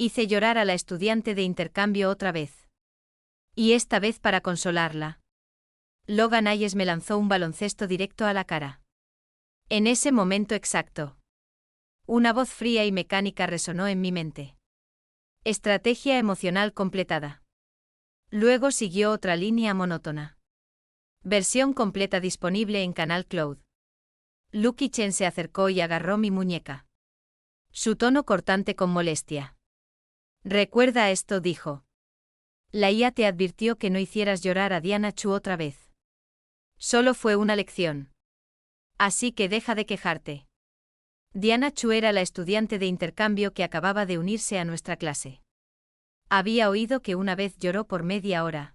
Hice llorar a la estudiante de intercambio otra vez. Y esta vez para consolarla. Logan Hayes me lanzó un baloncesto directo a la cara. En ese momento exacto. Una voz fría y mecánica resonó en mi mente. Estrategia emocional completada. Luego siguió otra línea monótona. Versión completa disponible en Canal Cloud. Lucky Chen se acercó y agarró mi muñeca. Su tono cortante con molestia. Recuerda esto, dijo. La IA te advirtió que no hicieras llorar a Diana Chu otra vez. Solo fue una lección. Así que deja de quejarte. Diana Chu era la estudiante de intercambio que acababa de unirse a nuestra clase. Había oído que una vez lloró por media hora.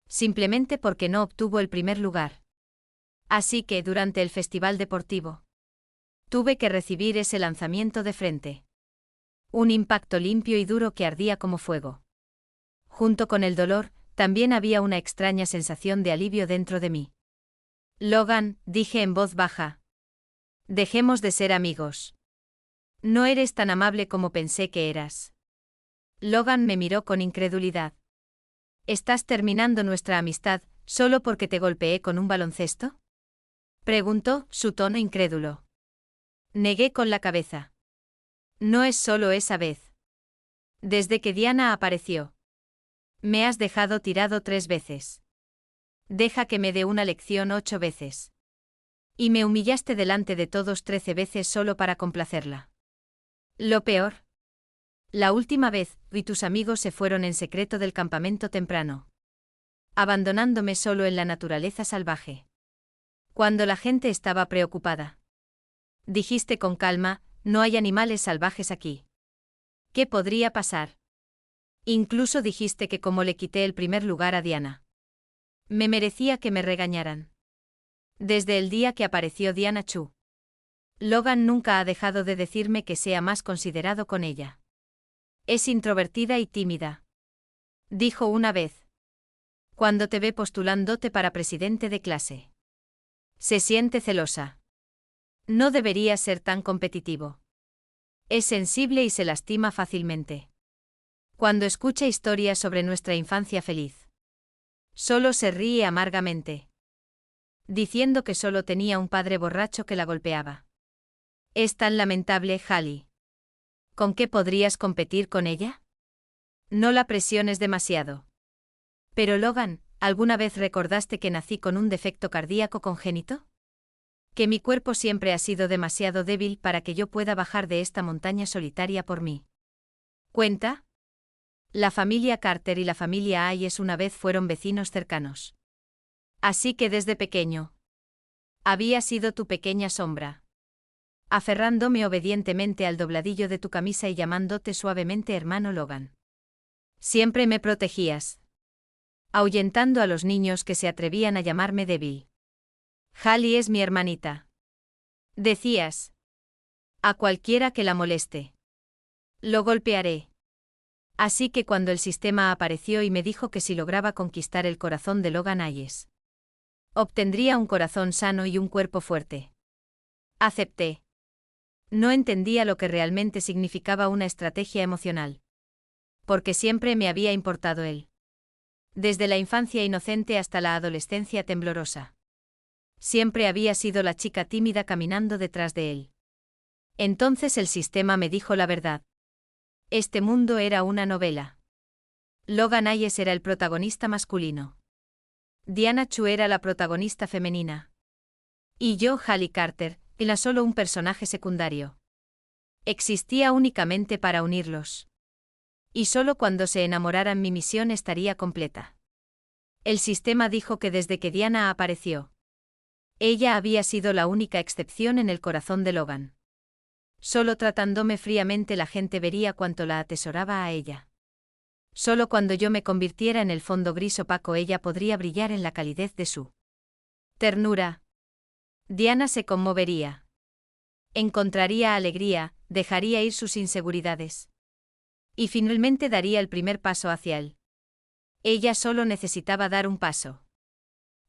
Simplemente porque no obtuvo el primer lugar. Así que, durante el festival deportivo, tuve que recibir ese lanzamiento de frente. Un impacto limpio y duro que ardía como fuego. Junto con el dolor, también había una extraña sensación de alivio dentro de mí. Logan, dije en voz baja. Dejemos de ser amigos. No eres tan amable como pensé que eras. Logan me miró con incredulidad. ¿Estás terminando nuestra amistad solo porque te golpeé con un baloncesto? Preguntó, su tono incrédulo. Negué con la cabeza. No es solo esa vez. Desde que Diana apareció. Me has dejado tirado 3 veces. Deja que me dé una lección 8 veces. Y me humillaste delante de todos 13 veces solo para complacerla. Lo peor. La última vez, tú y tus amigos se fueron en secreto del campamento temprano. Abandonándome solo en la naturaleza salvaje. Cuando la gente estaba preocupada. Dijiste con calma, no hay animales salvajes aquí. ¿Qué podría pasar? Incluso dijiste que como le quité el primer lugar a Diana. Me merecía que me regañaran. Desde el día que apareció Diana Chu. Logan nunca ha dejado de decirme que sea más considerado con ella. Es introvertida y tímida. Dijo una vez. Cuando te ve postulándote para presidente de clase. Se siente celosa. No debería ser tan competitivo. Es sensible y se lastima fácilmente. Cuando escucha historias sobre nuestra infancia feliz. Solo se ríe amargamente. Diciendo que solo tenía un padre borracho que la golpeaba. Es tan lamentable, Hallie. ¿Con qué podrías competir con ella? No la presiones demasiado. Pero Logan, ¿alguna vez recordaste que nací con un defecto cardíaco congénito? Que mi cuerpo siempre ha sido demasiado débil para que yo pueda bajar de esta montaña solitaria por mí. ¿Cuenta? La familia Carter y la familia Hayes una vez fueron vecinos cercanos. Así que desde pequeño. Había sido tu pequeña sombra. Aferrándome obedientemente al dobladillo de tu camisa y llamándote suavemente hermano Logan. Siempre me protegías. Ahuyentando a los niños que se atrevían a llamarme débil. Hallie es mi hermanita. Decías. A cualquiera que la moleste. Lo golpearé. Así que cuando el sistema apareció y me dijo que si lograba conquistar el corazón de Logan Hayes, obtendría un corazón sano y un cuerpo fuerte. Acepté. No entendía lo que realmente significaba una estrategia emocional. Porque siempre me había importado él. Desde la infancia inocente hasta la adolescencia temblorosa. Siempre había sido la chica tímida caminando detrás de él. Entonces el sistema me dijo la verdad. Este mundo era una novela. Logan Hayes era el protagonista masculino. Diana Chu era la protagonista femenina. Y yo, Hallie Carter, era solo un personaje secundario. Existía únicamente para unirlos. Y solo cuando se enamoraran mi misión estaría completa. El sistema dijo que desde que Diana apareció, ella había sido la única excepción en el corazón de Logan. Solo tratándome fríamente la gente vería cuánto la atesoraba a ella. Solo cuando yo me convirtiera en el fondo gris opaco ella podría brillar en la calidez de su ternura. Diana se conmovería. Encontraría alegría, dejaría ir sus inseguridades. Y finalmente daría el primer paso hacia él. Ella solo necesitaba dar un paso.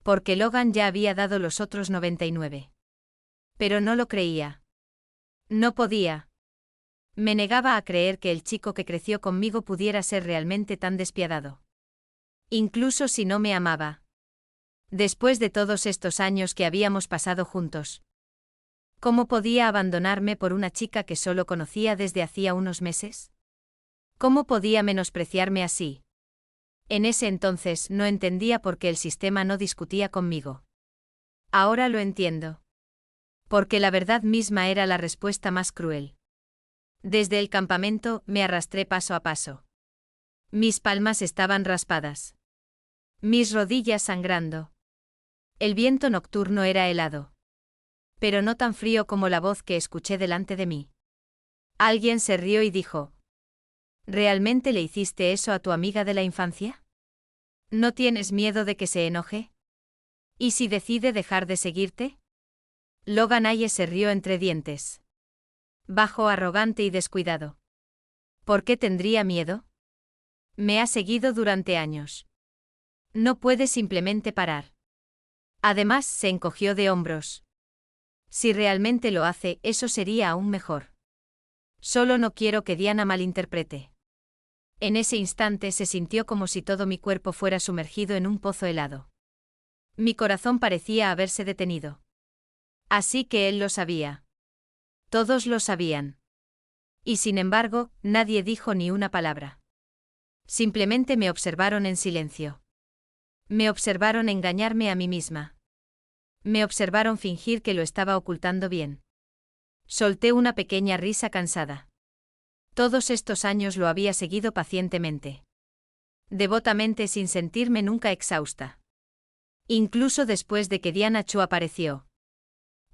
Porque Logan ya había dado los otros 99. Pero no lo creía. No podía. Me negaba a creer que el chico que creció conmigo pudiera ser realmente tan despiadado. Incluso si no me amaba. Después de todos estos años que habíamos pasado juntos. ¿Cómo podía abandonarme por una chica que solo conocía desde hacía unos meses? ¿Cómo podía menospreciarme así? En ese entonces no entendía por qué el sistema no discutía conmigo. Ahora lo entiendo. Porque la verdad misma era la respuesta más cruel. Desde el campamento me arrastré paso a paso. Mis palmas estaban raspadas. Mis rodillas sangrando. El viento nocturno era helado. Pero no tan frío como la voz que escuché delante de mí. Alguien se rió y dijo: ¿realmente le hiciste eso a tu amiga de la infancia? ¿No tienes miedo de que se enoje? ¿Y si decide dejar de seguirte? Logan Ayes se rió entre dientes. Bajo, arrogante y descuidado. ¿Por qué tendría miedo? Me ha seguido durante años. No puede simplemente parar. Además, se encogió de hombros. Si realmente lo hace, eso sería aún mejor. Solo no quiero que Diana malinterprete. En ese instante se sintió como si todo mi cuerpo fuera sumergido en un pozo helado. Mi corazón parecía haberse detenido. Así que él lo sabía. Todos lo sabían. Y sin embargo, nadie dijo ni una palabra. Simplemente me observaron en silencio. Me observaron engañarme a mí misma. Me observaron fingir que lo estaba ocultando bien. Solté una pequeña risa cansada. Todos estos años lo había seguido pacientemente. Devotamente, sin sentirme nunca exhausta. Incluso después de que Diana Chu apareció.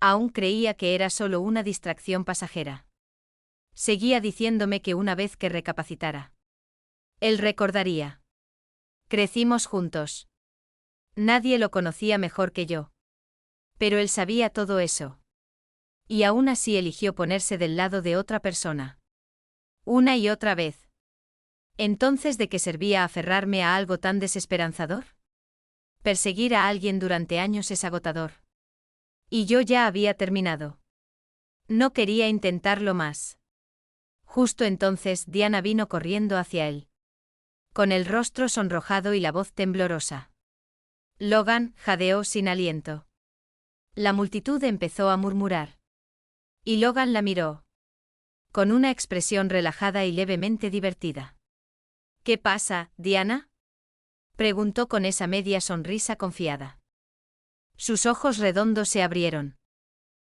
Aún creía que era solo una distracción pasajera. Seguía diciéndome que una vez que recapacitara, él recordaría. Crecimos juntos. Nadie lo conocía mejor que yo. Pero él sabía todo eso. Y aún así eligió ponerse del lado de otra persona. Una y otra vez. Entonces, ¿de qué servía aferrarme a algo tan desesperanzador? Perseguir a alguien durante años es agotador. Y yo ya había terminado. No quería intentarlo más. Justo entonces Diana vino corriendo hacia él. Con el rostro sonrojado y la voz temblorosa. Logan jadeó sin aliento. La multitud empezó a murmurar. Y Logan la miró. Con una expresión relajada y levemente divertida. ¿Qué pasa, Diana? Preguntó con esa media sonrisa confiada. Sus ojos redondos se abrieron.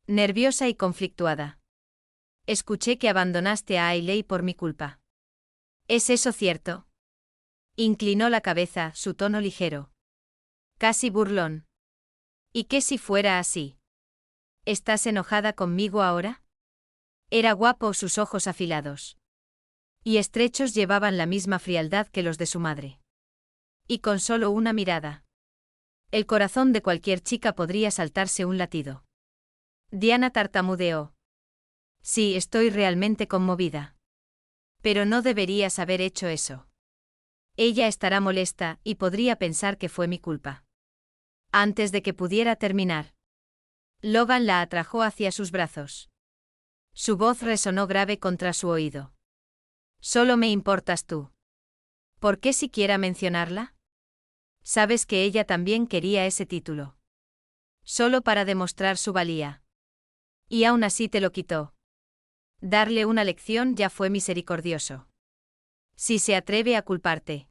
Nerviosa y conflictuada. Escuché que abandonaste a Ailey por mi culpa. ¿Es eso cierto? Inclinó la cabeza, su tono ligero. Casi burlón. ¿Y qué si fuera así? ¿Estás enojada conmigo ahora? Era guapo, sus ojos afilados. Y estrechos llevaban la misma frialdad que los de su madre. Y con solo una mirada. El corazón de cualquier chica podría saltarse un latido. Diana tartamudeó. Sí, estoy realmente conmovida. Pero no deberías haber hecho eso. Ella estará molesta y podría pensar que fue mi culpa. Antes de que pudiera terminar, Logan la atrajo hacia sus brazos. Su voz resonó grave contra su oído. Solo me importas tú. ¿Por qué siquiera mencionarla? Sabes que ella también quería ese título. Solo para demostrar su valía. Y aún así te lo quitó. Darle una lección ya fue misericordioso. Si se atreve a culparte,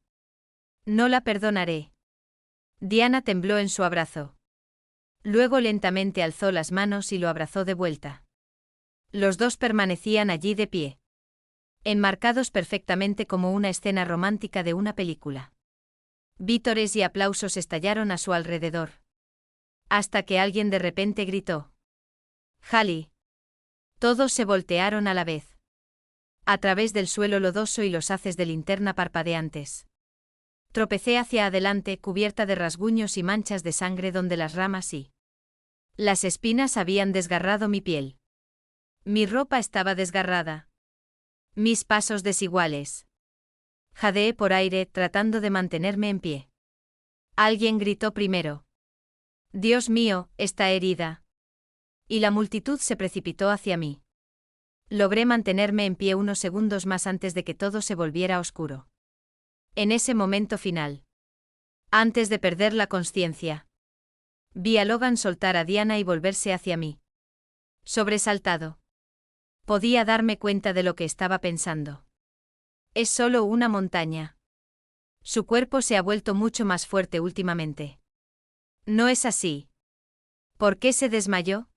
no la perdonaré. Diana tembló en su abrazo. Luego lentamente alzó las manos y lo abrazó de vuelta. Los dos permanecían allí de pie. Enmarcados perfectamente como una escena romántica de una película. Vítores y aplausos estallaron a su alrededor. Hasta que alguien de repente gritó: ¡Hallie! Todos se voltearon a la vez. A través del suelo lodoso y los haces de linterna parpadeantes. Tropecé hacia adelante, cubierta de rasguños y manchas de sangre donde las ramas y las espinas habían desgarrado mi piel. Mi ropa estaba desgarrada. Mis pasos desiguales. Jadeé por aire, tratando de mantenerme en pie. Alguien gritó primero: Dios mío, está herida. Y la multitud se precipitó hacia mí. Logré mantenerme en pie unos segundos más antes de que todo se volviera oscuro. En ese momento final, antes de perder la consciencia, vi a Logan soltar a Diana y volverse hacia mí. Sobresaltado. Podía darme cuenta de lo que estaba pensando. Es solo una montaña. Su cuerpo se ha vuelto mucho más fuerte últimamente. No es así. ¿Por qué se desmayó?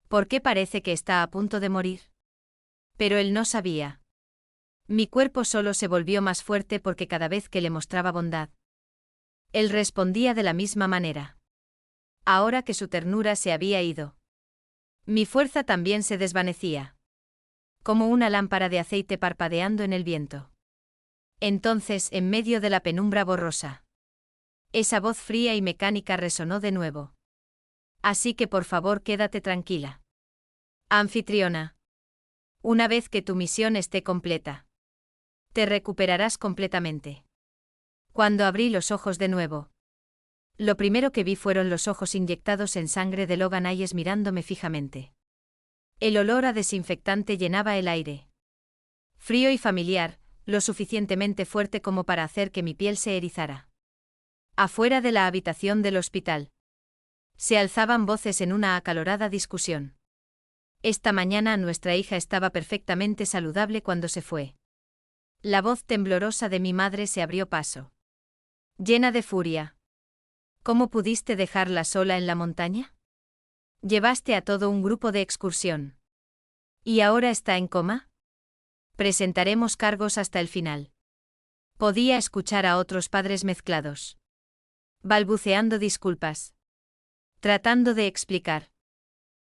¿Por qué parece que está a punto de morir? Pero él no sabía. Mi cuerpo solo se volvió más fuerte porque cada vez que le mostraba bondad, él respondía de la misma manera. Ahora que su ternura se había ido, mi fuerza también se desvanecía. Como una lámpara de aceite parpadeando en el viento. Entonces, en medio de la penumbra borrosa, esa voz fría y mecánica resonó de nuevo. Así que por favor quédate tranquila. Anfitriona. Una vez que tu misión esté completa, te recuperarás completamente. Cuando abrí los ojos de nuevo, lo primero que vi fueron los ojos inyectados en sangre de Logan Ayes mirándome fijamente. El olor a desinfectante llenaba el aire. Frío y familiar, lo suficientemente fuerte como para hacer que mi piel se erizara. Afuera de la habitación del hospital, se alzaban voces en una acalorada discusión. Esta mañana nuestra hija estaba perfectamente saludable cuando se fue. La voz temblorosa de mi madre se abrió paso. Llena de furia. ¿Cómo pudiste dejarla sola en la montaña? Llevaste a todo un grupo de excursión. ¿Y ahora está en coma? Presentaremos cargos hasta el final. Podía escuchar a otros padres mezclados, balbuceando disculpas, tratando de explicar.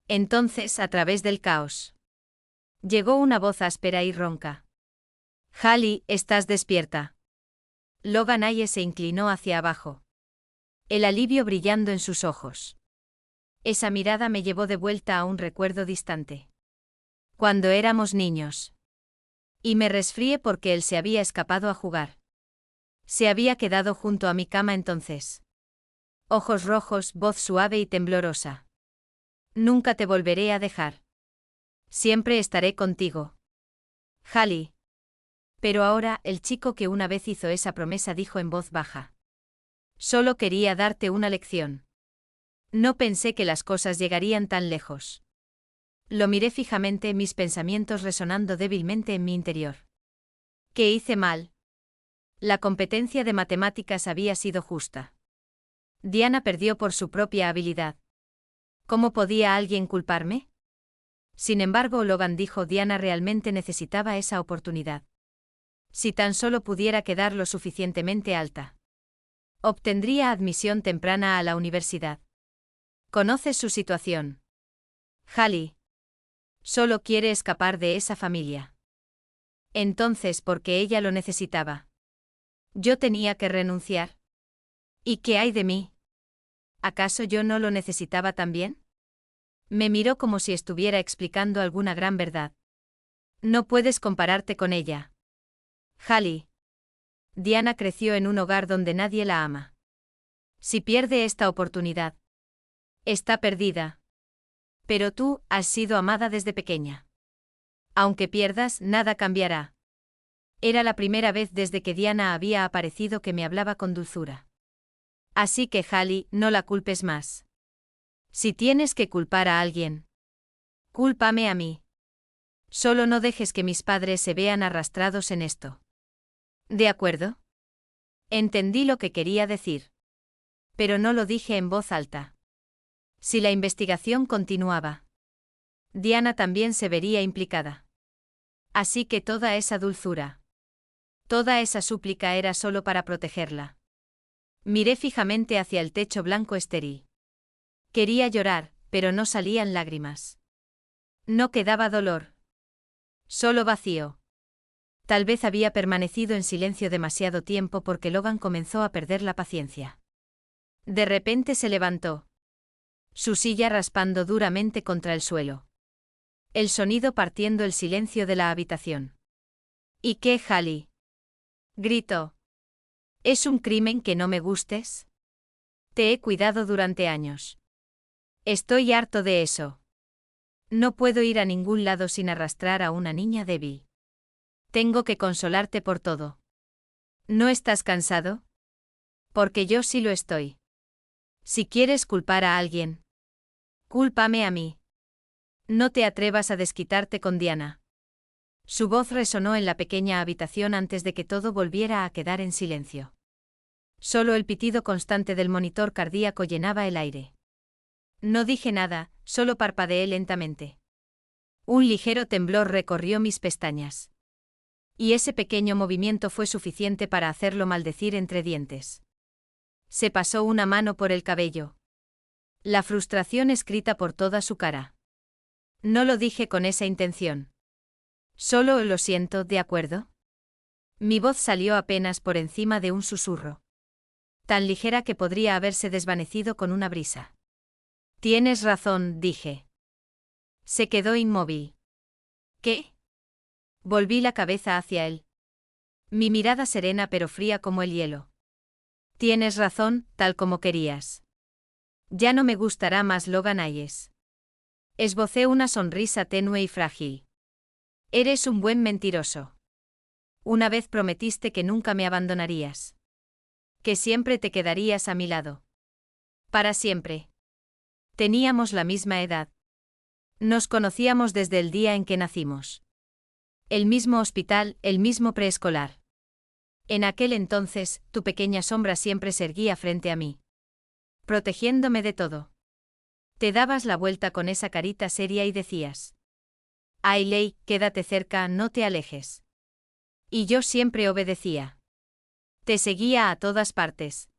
Entonces, a través del caos, llegó una voz áspera y ronca. Hallie, ¿estás despierta? Logan Ayes se inclinó hacia abajo, el alivio brillando en sus ojos. Esa mirada me llevó de vuelta a un recuerdo distante. Cuando éramos niños. Y me resfrié porque él se había escapado a jugar. Se había quedado junto a mi cama entonces. Ojos rojos, voz suave y temblorosa. Nunca te volveré a dejar. Siempre estaré contigo. Hallie. Pero ahora, el chico que una vez hizo esa promesa dijo en voz baja. Solo quería darte una lección. No pensé que las cosas llegarían tan lejos. Lo miré fijamente, mis pensamientos resonando débilmente en mi interior. ¿Qué hice mal? La competencia de matemáticas había sido justa. Diana perdió por su propia habilidad. ¿Cómo podía alguien culparme? Sin embargo, Logan dijo, Diana realmente necesitaba esa oportunidad. Si tan solo pudiera quedar lo suficientemente alta, obtendría admisión temprana a la universidad. ¿Conoces su situación? Hallie. Solo quiere escapar de esa familia. Entonces, ¿por qué ella lo necesitaba? ¿Yo tenía que renunciar? ¿Y qué hay de mí? ¿Acaso yo no lo necesitaba también? Me miró como si estuviera explicando alguna gran verdad. No puedes compararte con ella. Hallie. Diana creció en un hogar donde nadie la ama. Si pierde esta oportunidad, está perdida. Pero tú has sido amada desde pequeña. Aunque pierdas, nada cambiará. Era la primera vez desde que Diana había aparecido que me hablaba con dulzura. Así que, Hallie, no la culpes más. Si tienes que culpar a alguien, cúlpame a mí. Solo no dejes que mis padres se vean arrastrados en esto. ¿De acuerdo? Entendí lo que quería decir. Pero no lo dije en voz alta. Si la investigación continuaba, Diana también se vería implicada. Así que toda esa dulzura, toda esa súplica era solo para protegerla. Miré fijamente hacia el techo blanco estéril. Quería llorar, pero no salían lágrimas. No quedaba dolor. Solo vacío. Tal vez había permanecido en silencio demasiado tiempo porque Logan comenzó a perder la paciencia. De repente se levantó. Su silla raspando duramente contra el suelo. El sonido partiendo el silencio de la habitación. ¿Y qué, Hallie? Gritó. ¿Es un crimen que no me gustes? Te he cuidado durante años. Estoy harto de eso. No puedo ir a ningún lado sin arrastrar a una niña débil. Tengo que consolarte por todo. ¿No estás cansado? Porque yo sí lo estoy. Si quieres culpar a alguien, cúlpame a mí. No te atrevas a desquitarte con Diana. Su voz resonó en la pequeña habitación antes de que todo volviera a quedar en silencio. Solo el pitido constante del monitor cardíaco llenaba el aire. No dije nada, solo parpadeé lentamente. Un ligero temblor recorrió mis pestañas. Y ese pequeño movimiento fue suficiente para hacerlo maldecir entre dientes. Se pasó una mano por el cabello. La frustración escrita por toda su cara. No lo dije con esa intención. Solo lo siento, ¿de acuerdo? Mi voz salió apenas por encima de un susurro. Tan ligera que podría haberse desvanecido con una brisa. Tienes razón, dije. Se quedó inmóvil. ¿Qué? Volví la cabeza hacia él. Mi mirada serena pero fría como el hielo. Tienes razón, tal como querías. Ya no me gustará más Logan Hayes. Esbocé una sonrisa tenue y frágil. Eres un buen mentiroso. Una vez prometiste que nunca me abandonarías. Que siempre te quedarías a mi lado. Para siempre. Teníamos la misma edad. Nos conocíamos desde el día en que nacimos. El mismo hospital, el mismo preescolar. En aquel entonces, tu pequeña sombra siempre se erguía frente a mí. Protegiéndome de todo. Te dabas la vuelta con esa carita seria y decías: Ailey, quédate cerca, no te alejes. Y yo siempre obedecía. Te seguía a todas partes.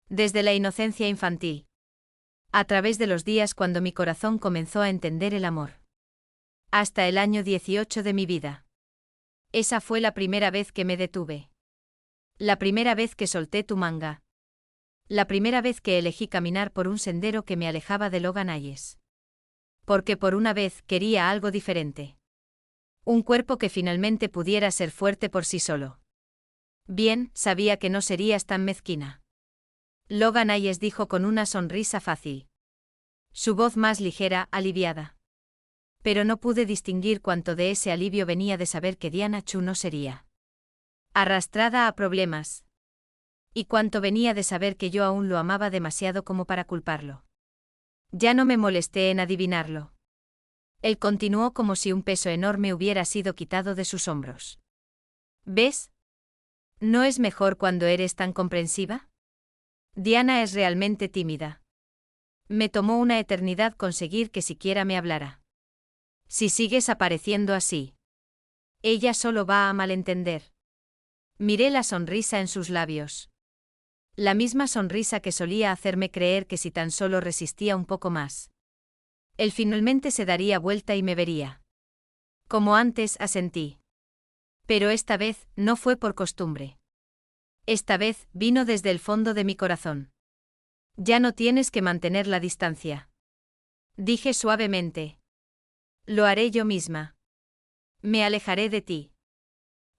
Desde la inocencia infantil. A través de los días cuando mi corazón comenzó a entender el amor. Hasta el año 18 de mi vida. Esa fue la primera vez que me detuve. La primera vez que solté tu manga. La primera vez que elegí caminar por un sendero que me alejaba de Logan Hayes. Porque por una vez quería algo diferente. Un cuerpo que finalmente pudiera ser fuerte por sí solo. Bien, sabía que no serías tan mezquina. Logan Hayes dijo con una sonrisa fácil. Su voz más ligera, aliviada. Pero no pude distinguir cuánto de ese alivio venía de saber que Diana Chu no sería arrastrada a problemas. Y cuánto venía de saber que yo aún lo amaba demasiado como para culparlo. Ya no me molesté en adivinarlo. Él continuó como si un peso enorme hubiera sido quitado de sus hombros. ¿Ves? ¿No es mejor cuando eres tan comprensiva? Diana es realmente tímida. Me tomó una eternidad conseguir que siquiera me hablara. Si sigues apareciendo así, ella solo va a malentender. Miré la sonrisa en sus labios. La misma sonrisa que solía hacerme creer que si tan solo resistía un poco más, él finalmente se daría vuelta y me vería. Como antes, asentí. Pero esta vez no fue por costumbre. Esta vez vino desde el fondo de mi corazón. Ya no tienes que mantener la distancia. Dije suavemente. Lo haré yo misma. Me alejaré de ti.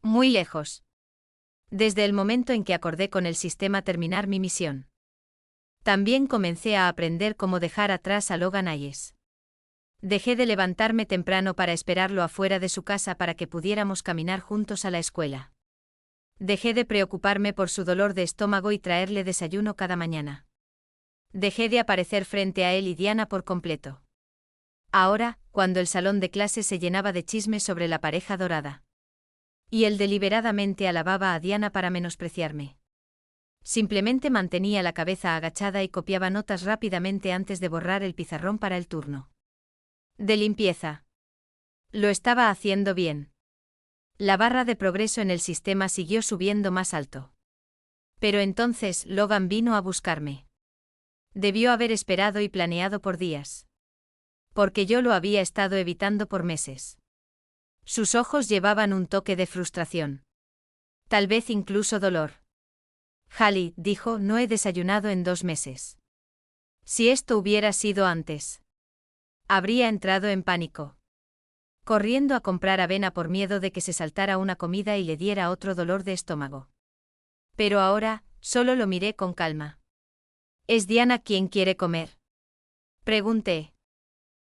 Muy lejos. Desde el momento en que acordé con el sistema terminar mi misión. También comencé a aprender cómo dejar atrás a Logan Hayes. Dejé de levantarme temprano para esperarlo afuera de su casa para que pudiéramos caminar juntos a la escuela. Dejé de preocuparme por su dolor de estómago y traerle desayuno cada mañana. Dejé de aparecer frente a él y Diana por completo. Ahora, cuando el salón de clase se llenaba de chismes sobre la pareja dorada. Y él deliberadamente alababa a Diana para menospreciarme. Simplemente mantenía la cabeza agachada y copiaba notas rápidamente antes de borrar el pizarrón para el turno de limpieza. Lo estaba haciendo bien. La barra de progreso en el sistema siguió subiendo más alto. Pero entonces Logan vino a buscarme. Debió haber esperado y planeado por días. Porque yo lo había estado evitando por meses. Sus ojos llevaban un toque de frustración. Tal vez incluso dolor. Hallie, dijo, no he desayunado en 2 meses. Si esto hubiera sido antes. Habría entrado en pánico. Corriendo a comprar avena por miedo de que se saltara una comida y le diera otro dolor de estómago. Pero ahora, solo lo miré con calma. ¿Es Diana quien quiere comer? Pregunté.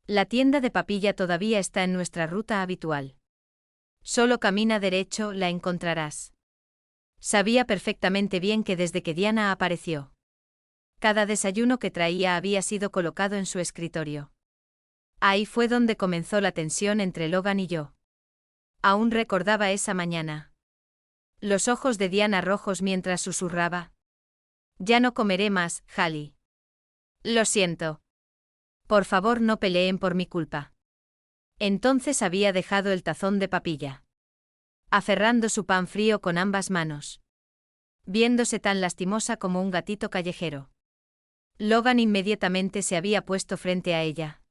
La tienda de papilla todavía está en nuestra ruta habitual. Solo camina derecho, la encontrarás. Sabía perfectamente bien que desde que Diana apareció, cada desayuno que traía había sido colocado en su escritorio. Ahí fue donde comenzó la tensión entre Logan y yo. Aún recordaba esa mañana. Los ojos de Diana rojos mientras susurraba. Ya no comeré más, Hallie. Lo siento. Por favor, no peleen por mi culpa. Entonces había dejado el tazón de papilla, aferrando su pan frío con ambas manos, viéndose tan lastimosa como un gatito callejero. Logan inmediatamente se había puesto frente a ella.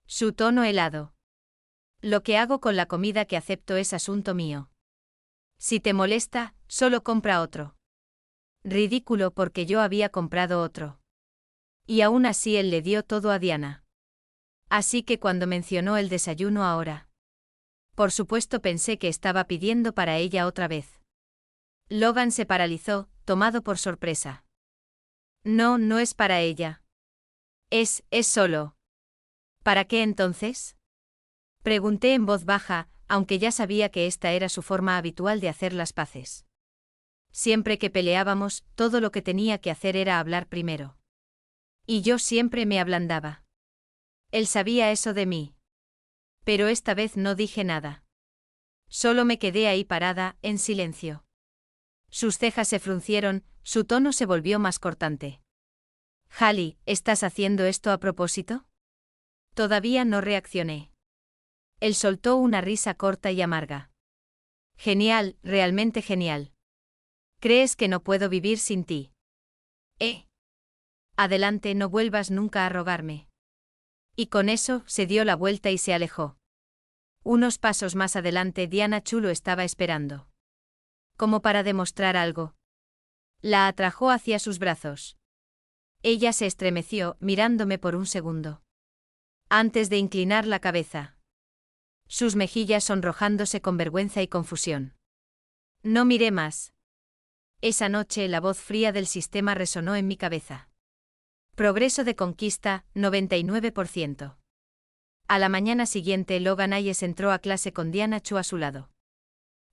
Su tono helado. Lo que hago con la comida que acepto es asunto mío. Si te molesta, solo compra otro. Ridículo porque yo había comprado otro. Y aún así él le dio todo a Diana. Así que cuando mencionó el desayuno ahora, por supuesto pensé que estaba pidiendo para ella otra vez. Logan se paralizó, tomado por sorpresa. No, no es para ella. Es solo. ¿Para qué entonces? Pregunté en voz baja, aunque ya sabía que esta era su forma habitual de hacer las paces. Siempre que peleábamos, todo lo que tenía que hacer era hablar primero. Y yo siempre me ablandaba. Él sabía eso de mí. Pero esta vez no dije nada. Solo me quedé ahí parada, en silencio. Sus cejas se fruncieron, su tono se volvió más cortante. Hallie, ¿estás haciendo esto a propósito? Todavía no reaccioné. Él soltó una risa corta y amarga. Genial, realmente genial. ¿Crees que no puedo vivir sin ti? Adelante, no vuelvas nunca a rogarme. Y con eso, se dio la vuelta y se alejó. Unos pasos más adelante Diana Chu lo estaba esperando. Como para demostrar algo. La atrajo hacia sus brazos. Ella se estremeció, mirándome por un segundo, antes de inclinar la cabeza. Sus mejillas sonrojándose con vergüenza y confusión. No miré más. Esa noche la voz fría del sistema resonó en mi cabeza. Progreso de conquista, 99%. A la mañana siguiente Logan Ayes entró a clase con Diana Chu a su lado.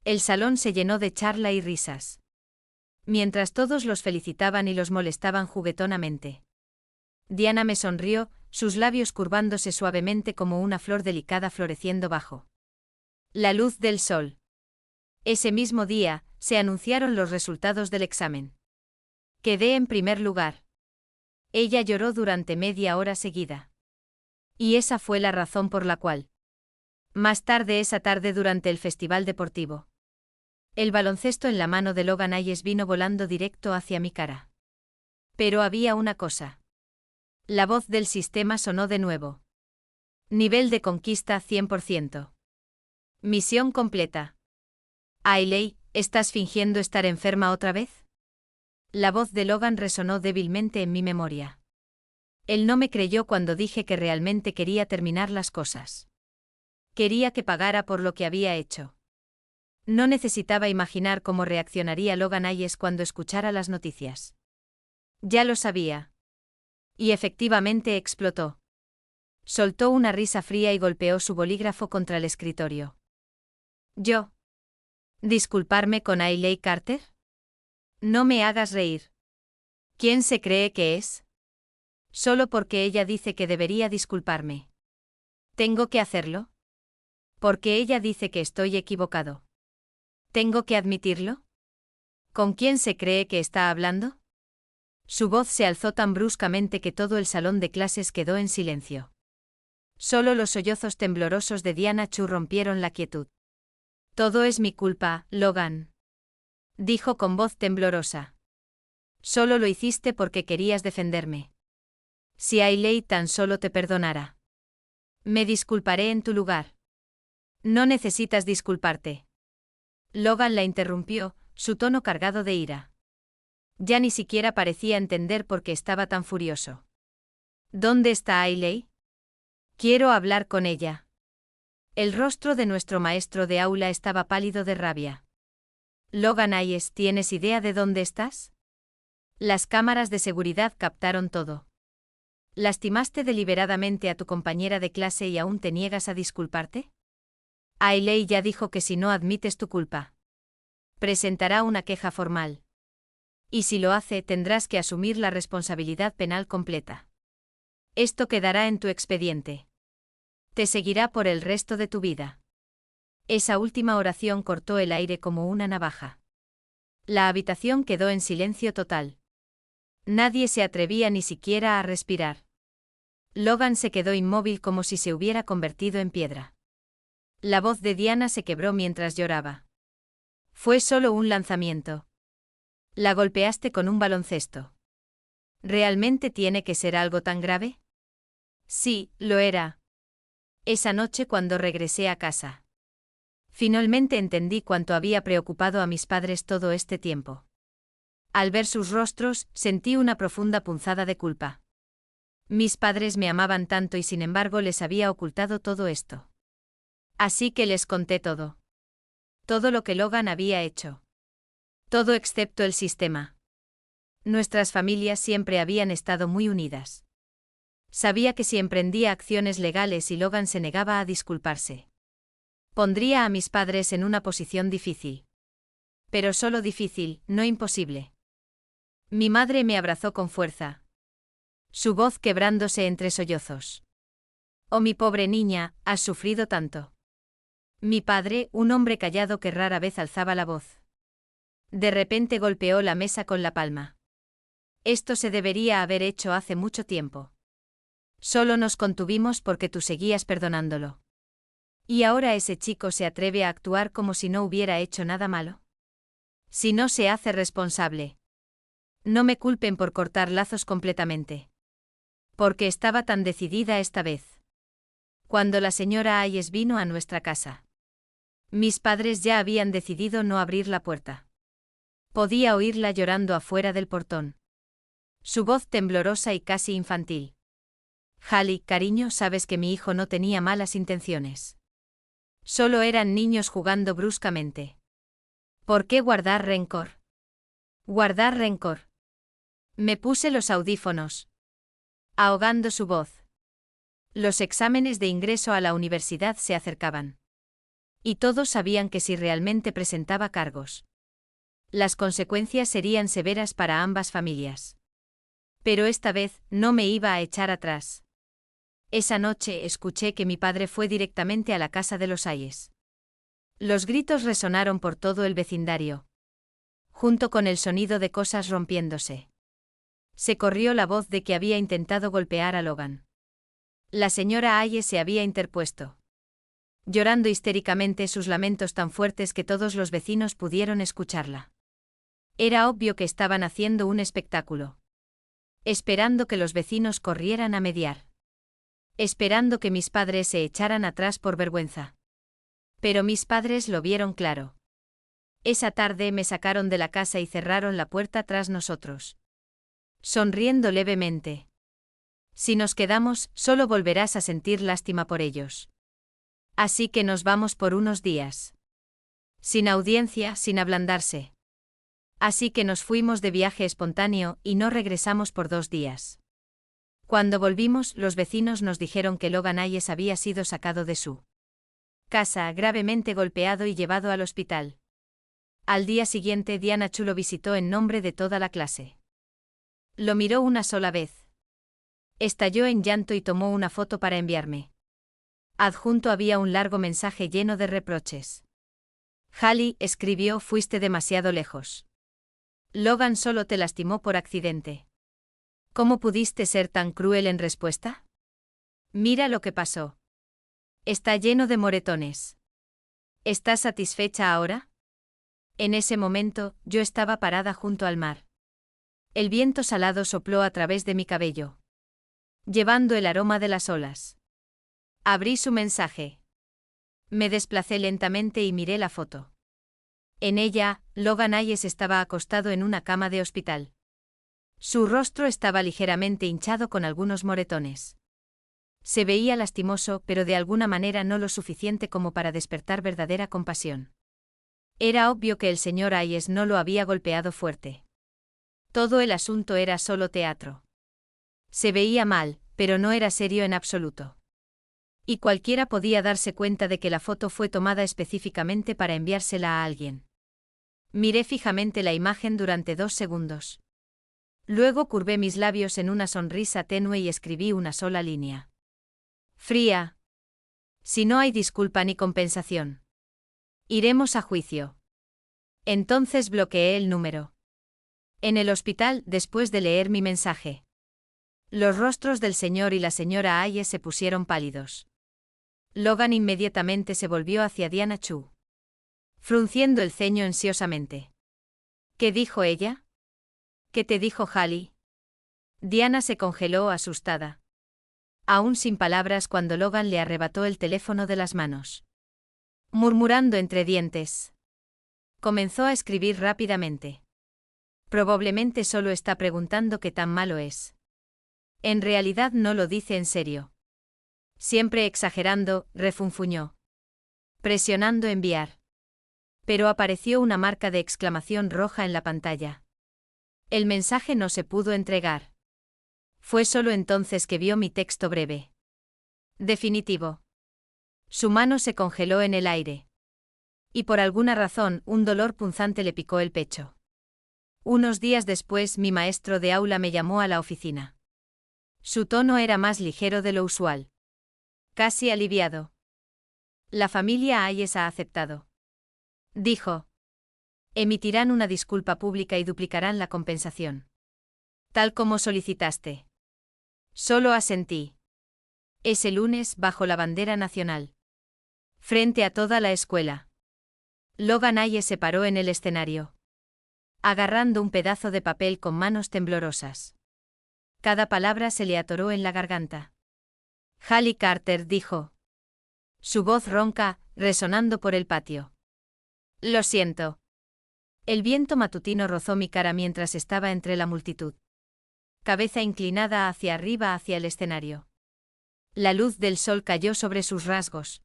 El salón se llenó de charla y risas. Mientras todos los felicitaban y los molestaban juguetonamente. Diana me sonrió, sus labios curvándose suavemente como una flor delicada floreciendo bajo la luz del sol. Ese mismo día, se anunciaron los resultados del examen. Quedé en primer lugar. Ella lloró durante media hora seguida. Y esa fue la razón por la cual. Más tarde esa tarde durante el festival deportivo. El baloncesto en la mano de Logan Ayes vino volando directo hacia mi cara. Pero había una cosa. La voz del sistema sonó de nuevo. Nivel de conquista 100%. Misión completa. Hailey, ¿estás fingiendo estar enferma otra vez? La voz de Logan resonó débilmente en mi memoria. Él no me creyó cuando dije que realmente quería terminar las cosas. Quería que pagara por lo que había hecho. No necesitaba imaginar cómo reaccionaría Logan Ayes cuando escuchara las noticias. Ya lo sabía. Y efectivamente explotó. Soltó una risa fría y golpeó su bolígrafo contra el escritorio. ¿Yo? ¿Disculparme con Hailey Carter? No me hagas reír. ¿Quién se cree que es? Solo porque ella dice que debería disculparme. ¿Tengo que hacerlo? Porque ella dice que estoy equivocado. ¿Tengo que admitirlo? ¿Con quién se cree que está hablando? Su voz se alzó tan bruscamente que todo el salón de clases quedó en silencio. Solo los sollozos temblorosos de Diana Chu rompieron la quietud. Todo es mi culpa, Logan. Dijo con voz temblorosa. Solo lo hiciste porque querías defenderme. Si Hailey tan solo te perdonara. Me disculparé en tu lugar. No necesitas disculparte. Logan la interrumpió, su tono cargado de ira. Ya ni siquiera parecía entender por qué estaba tan furioso. ¿Dónde está Hailey? Quiero hablar con ella. El rostro de nuestro maestro de aula estaba pálido de rabia. Logan Ayes, ¿tienes idea de dónde estás? Las cámaras de seguridad captaron todo. ¿Lastimaste deliberadamente a tu compañera de clase y aún te niegas a disculparte? Ailey ya dijo que si no admites tu culpa, presentará una queja formal. Y si lo hace, tendrás que asumir la responsabilidad penal completa. Esto quedará en tu expediente. Te seguirá por el resto de tu vida. Esa última oración cortó el aire como una navaja. La habitación quedó en silencio total. Nadie se atrevía ni siquiera a respirar. Logan se quedó inmóvil como si se hubiera convertido en piedra. La voz de Diana se quebró mientras lloraba. Fue solo un lanzamiento. La golpeaste con un baloncesto. ¿Realmente tiene que ser algo tan grave? Sí, lo era. Esa noche cuando regresé a casa. Finalmente entendí cuánto había preocupado a mis padres todo este tiempo. Al ver sus rostros, sentí una profunda punzada de culpa. Mis padres me amaban tanto y sin embargo les había ocultado todo esto. Así que les conté todo. Todo lo que Logan había hecho. Todo excepto el sistema. Nuestras familias siempre habían estado muy unidas. Sabía que si emprendía acciones legales y Logan se negaba a disculparse, pondría a mis padres en una posición difícil. Pero solo difícil, no imposible. Mi madre me abrazó con fuerza, su voz quebrándose entre sollozos. Oh, mi pobre niña, has sufrido tanto. Mi padre, un hombre callado que rara vez alzaba la voz, de repente golpeó la mesa con la palma. Esto se debería haber hecho hace mucho tiempo. Solo nos contuvimos porque tú seguías perdonándolo. ¿Y ahora ese chico se atreve a actuar como si no hubiera hecho nada malo? Si no se hace responsable. No me culpen por cortar lazos completamente. Porque estaba tan decidida esta vez. Cuando la señora Hayes vino a nuestra casa, mis padres ya habían decidido no abrir la puerta. Podía oírla llorando afuera del portón. Su voz temblorosa y casi infantil. Hallie, cariño, sabes que mi hijo no tenía malas intenciones. Solo eran niños jugando bruscamente. ¿Por qué guardar rencor? Guardar rencor. Me puse los audífonos, ahogando su voz. Los exámenes de ingreso a la universidad se acercaban. Y todos sabían que si realmente presentaba cargos, las consecuencias serían severas para ambas familias. Pero esta vez no me iba a echar atrás. Esa noche escuché que mi padre fue directamente a la casa de los Hayes. Los gritos resonaron por todo el vecindario, junto con el sonido de cosas rompiéndose. Se corrió la voz de que había intentado golpear a Logan. La señora Hayes se había interpuesto, llorando histéricamente sus lamentos tan fuertes que todos los vecinos pudieron escucharla. Era obvio que estaban haciendo un espectáculo. Esperando que los vecinos corrieran a mediar. Esperando que mis padres se echaran atrás por vergüenza. Pero mis padres lo vieron claro. Esa tarde me sacaron de la casa y cerraron la puerta tras nosotros, sonriendo levemente. Si nos quedamos, solo volverás a sentir lástima por ellos. Así que nos vamos por unos días. Sin audiencia, sin ablandarse. Así que nos fuimos de viaje espontáneo y no regresamos por 2 días. Cuando volvimos, los vecinos nos dijeron que Logan Hayes había sido sacado de su casa, gravemente golpeado y llevado al hospital. Al día siguiente, Diana Chu lo visitó en nombre de toda la clase. Lo miró una sola vez. Estalló en llanto y tomó una foto para enviarme. Adjunto había un largo mensaje lleno de reproches. Hallie, escribió, fuiste demasiado lejos. Logan solo te lastimó por accidente. ¿Cómo pudiste ser tan cruel en respuesta? Mira lo que pasó. Está lleno de moretones. ¿Estás satisfecha ahora? En ese momento, yo estaba parada junto al mar. El viento salado sopló a través de mi cabello, llevando el aroma de las olas. Abrí su mensaje. Me desplacé lentamente y miré la foto. En ella, Logan Hayes estaba acostado en una cama de hospital. Su rostro estaba ligeramente hinchado con algunos moretones. Se veía lastimoso, pero de alguna manera no lo suficiente como para despertar verdadera compasión. Era obvio que el señor Hayes no lo había golpeado fuerte. Todo el asunto era solo teatro. Se veía mal, pero no era serio en absoluto. Y cualquiera podía darse cuenta de que la foto fue tomada específicamente para enviársela a alguien. Miré fijamente la imagen durante 2 segundos. Luego curvé mis labios en una sonrisa tenue y escribí una sola línea. Fría. Si no hay disculpa ni compensación. Iremos a juicio. Entonces bloqueé el número. En el hospital, después de leer mi mensaje. Los rostros del señor y la señora Hayes se pusieron pálidos. Logan inmediatamente se volvió hacia Diana Chu, frunciendo el ceño ansiosamente. ¿Qué dijo ella? ¿Qué te dijo Hallie? Diana se congeló asustada. Aún sin palabras cuando Logan le arrebató el teléfono de las manos. Murmurando entre dientes. Comenzó a escribir rápidamente. Probablemente solo está preguntando qué tan malo es. En realidad no lo dice en serio. Siempre exagerando, refunfuñó. Presionando enviar. Pero apareció una marca de exclamación roja en la pantalla. El mensaje no se pudo entregar. Fue solo entonces que vio mi texto breve. Definitivo. Su mano se congeló en el aire. Y por alguna razón, un dolor punzante le picó el pecho. Unos días después, mi maestro de aula me llamó a la oficina. Su tono era más ligero de lo usual. Casi aliviado. La familia Hayes ha aceptado. Dijo. Emitirán una disculpa pública y duplicarán la compensación. Tal como solicitaste. Solo asentí. Ese lunes, bajo la bandera nacional. Frente a toda la escuela. Logan Hayes se paró en el escenario. Agarrando un pedazo de papel con manos temblorosas. Cada palabra se le atoró en la garganta. Hallie Carter dijo. Su voz ronca, resonando por el patio. Lo siento. El viento matutino rozó mi cara mientras estaba entre la multitud. Cabeza inclinada hacia arriba hacia el escenario. La luz del sol cayó sobre sus rasgos,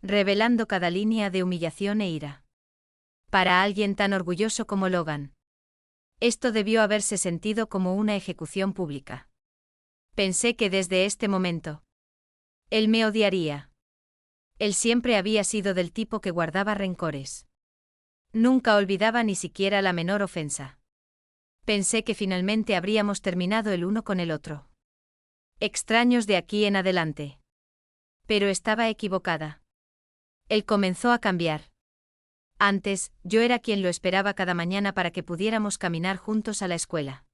revelando cada línea de humillación e ira. Para alguien tan orgulloso como Logan. Esto debió haberse sentido como una ejecución pública. Pensé que desde este momento, él me odiaría. Él siempre había sido del tipo que guardaba rencores. Nunca olvidaba ni siquiera la menor ofensa. Pensé que finalmente habríamos terminado el uno con el otro. Extraños de aquí en adelante. Pero estaba equivocada. Él comenzó a cambiar. Antes, yo era quien lo esperaba cada mañana para que pudiéramos caminar juntos a la escuela.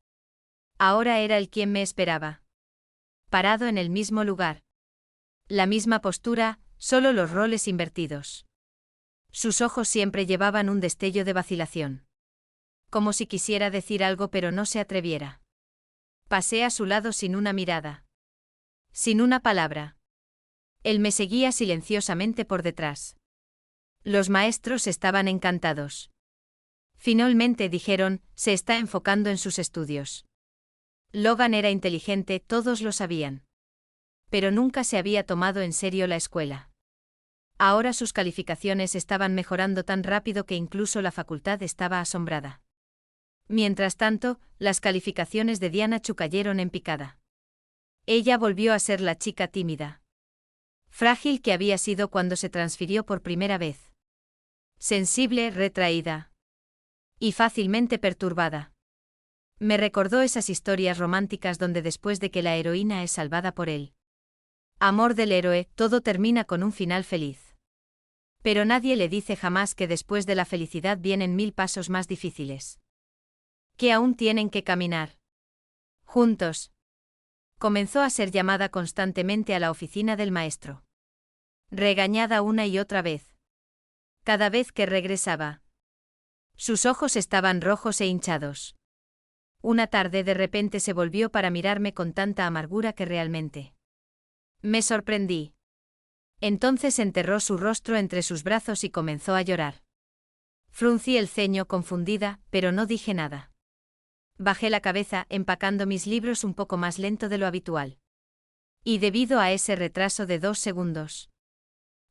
Ahora era él quien me esperaba. Parado en el mismo lugar. La misma postura, solo los roles invertidos. Sus ojos siempre llevaban un destello de vacilación. Como si quisiera decir algo pero no se atreviera. Pasé a su lado sin una mirada. Sin una palabra. Él me seguía silenciosamente por detrás. Los maestros estaban encantados. Finalmente dijeron, se está enfocando en sus estudios. Logan era inteligente, todos lo sabían. Pero nunca se había tomado en serio la escuela. Ahora sus calificaciones estaban mejorando tan rápido que incluso la facultad estaba asombrada. Mientras tanto, las calificaciones de Diana Chu cayeron en picada. Ella volvió a ser la chica tímida. Frágil que había sido cuando se transfirió por primera vez. Sensible, retraída. Y fácilmente perturbada. Me recordó esas historias románticas donde después de que la heroína es salvada por él. Amor del héroe, todo termina con un final feliz. Pero nadie le dice jamás que después de la felicidad vienen 1000 pasos más difíciles. Que aún tienen que caminar. Juntos. Comenzó a ser llamada constantemente a la oficina del maestro. Regañada una y otra vez. Cada vez que regresaba. Sus ojos estaban rojos e hinchados. Una tarde de repente se volvió para mirarme con tanta amargura que realmente me sorprendí. Entonces enterró su rostro entre sus brazos y comenzó a llorar. Fruncí el ceño confundida, pero no dije nada. Bajé la cabeza, empacando mis libros un poco más lento de lo habitual. Y debido a ese retraso de 2 segundos,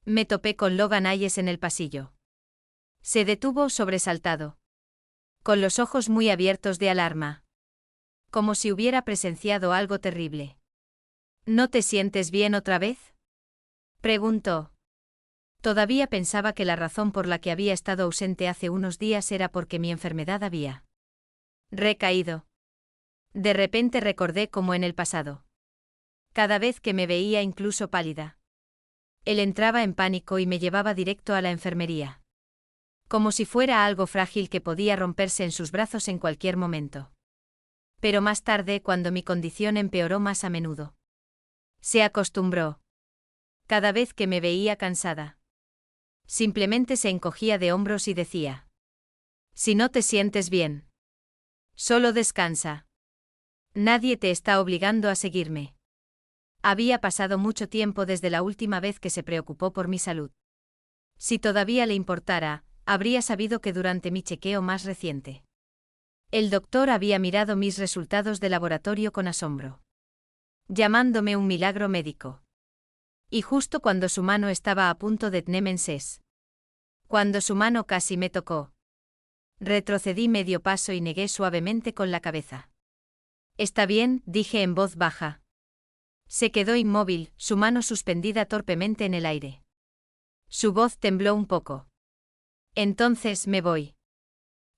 me topé con Logan Hayes en el pasillo. Se detuvo sobresaltado. Con los ojos muy abiertos de alarma. como si hubiera presenciado algo terrible. ¿No te sientes bien otra vez?, preguntó. Todavía pensaba que la razón por la que había estado ausente hace unos días era porque mi enfermedad había recaído. De repente recordé como en el pasado. Cada vez que me veía incluso pálida. Él entraba en pánico y me llevaba directo a la enfermería. Como si fuera algo frágil que podía romperse en sus brazos en cualquier momento. Pero más tarde, cuando mi condición empeoró más a menudo, se acostumbró. Cada vez que me veía cansada, simplemente se encogía de hombros y decía: si no te sientes bien, solo descansa. Nadie te está obligando a seguirme. Había pasado mucho tiempo desde la última vez que se preocupó por mi salud. Si todavía le importara, habría sabido que durante mi chequeo más reciente, el doctor había mirado mis resultados de laboratorio con asombro, llamándome un milagro médico. Y justo cuando su mano estaba a punto de Tnemenses. Cuando su mano casi me tocó. Retrocedí medio paso y negué suavemente con la cabeza. Está bien, dije en voz baja. Se quedó inmóvil, su mano suspendida torpemente en el aire. Su voz tembló un poco. Entonces me voy.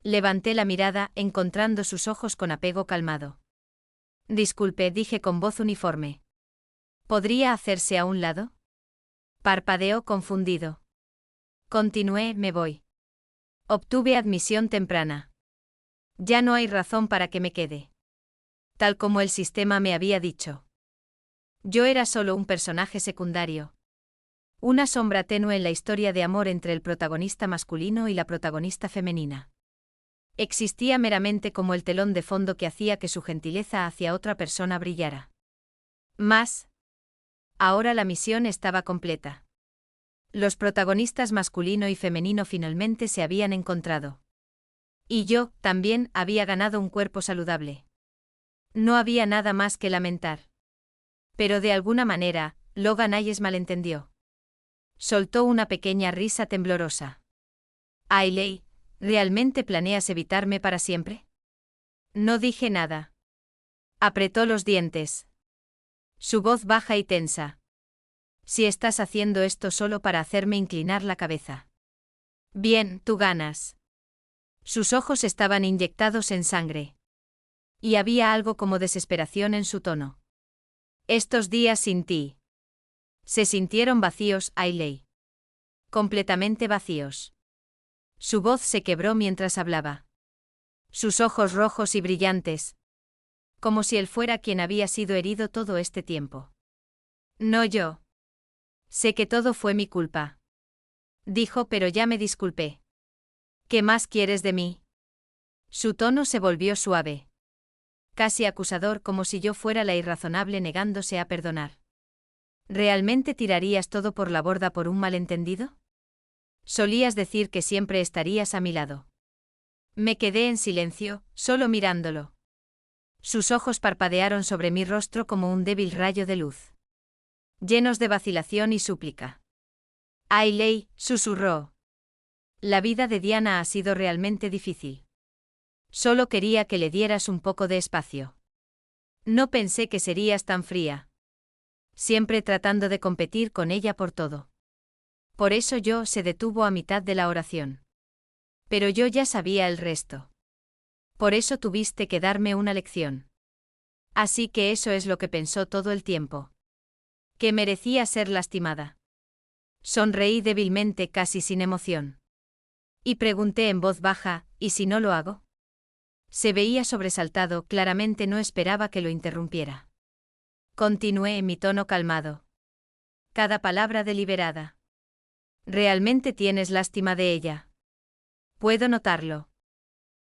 Levanté la mirada, encontrando sus ojos con apego calmado. Disculpe, dije con voz uniforme. ¿Podría hacerse a un lado? Parpadeó confundido. Continué, me voy. Obtuve admisión temprana. Ya no hay razón para que me quede. Tal como el sistema me había dicho. Yo era solo un personaje secundario. Una sombra tenue en la historia de amor entre el protagonista masculino y la protagonista femenina. Existía meramente como el telón de fondo que hacía que su gentileza hacia otra persona brillara. Más. Ahora la misión estaba completa. Los protagonistas masculino y femenino finalmente se habían encontrado. Y yo, también, había ganado un cuerpo saludable. No había nada más que lamentar. Pero de alguna manera, Logan Ayes malentendió. Soltó una pequeña risa temblorosa. Ailey, ¿realmente planeas evitarme para siempre? No dije nada. Apretó los dientes. Su voz baja y tensa. Si estás haciendo esto solo para hacerme inclinar la cabeza. Bien, tú ganas. Sus ojos estaban inyectados en sangre. Y había algo como desesperación en su tono. Estos días sin ti. Se sintieron vacíos, Ailey. Completamente vacíos. Su voz se quebró mientras hablaba. Sus ojos rojos y brillantes. Como si él fuera quien había sido herido todo este tiempo. No yo. Sé que todo fue mi culpa. Dijo, pero ya me disculpé. ¿Qué más quieres de mí? Su tono se volvió suave. Casi acusador, como si yo fuera la irrazonable negándose a perdonar. ¿Realmente tirarías todo por la borda por un malentendido? Solías decir que siempre estarías a mi lado. Me quedé en silencio, solo mirándolo. Sus ojos parpadearon sobre mi rostro como un débil rayo de luz. Llenos de vacilación y súplica. Ailey, susurró. La vida de Diana ha sido realmente difícil. Solo quería que le dieras un poco de espacio. No pensé que serías tan fría. Siempre tratando de competir con ella por todo. Por eso yo se detuvo a mitad de la oración. Pero yo ya sabía el resto. Por eso tuviste que darme una lección. Así que eso es lo que pensó todo el tiempo. Que merecía ser lastimada. Sonreí débilmente, casi sin emoción. Y pregunté en voz baja, ¿y si no lo hago? Se veía sobresaltado, claramente no esperaba que lo interrumpiera. Continué en mi tono calmado. Cada palabra deliberada. ¿Realmente tienes lástima de ella? Puedo notarlo.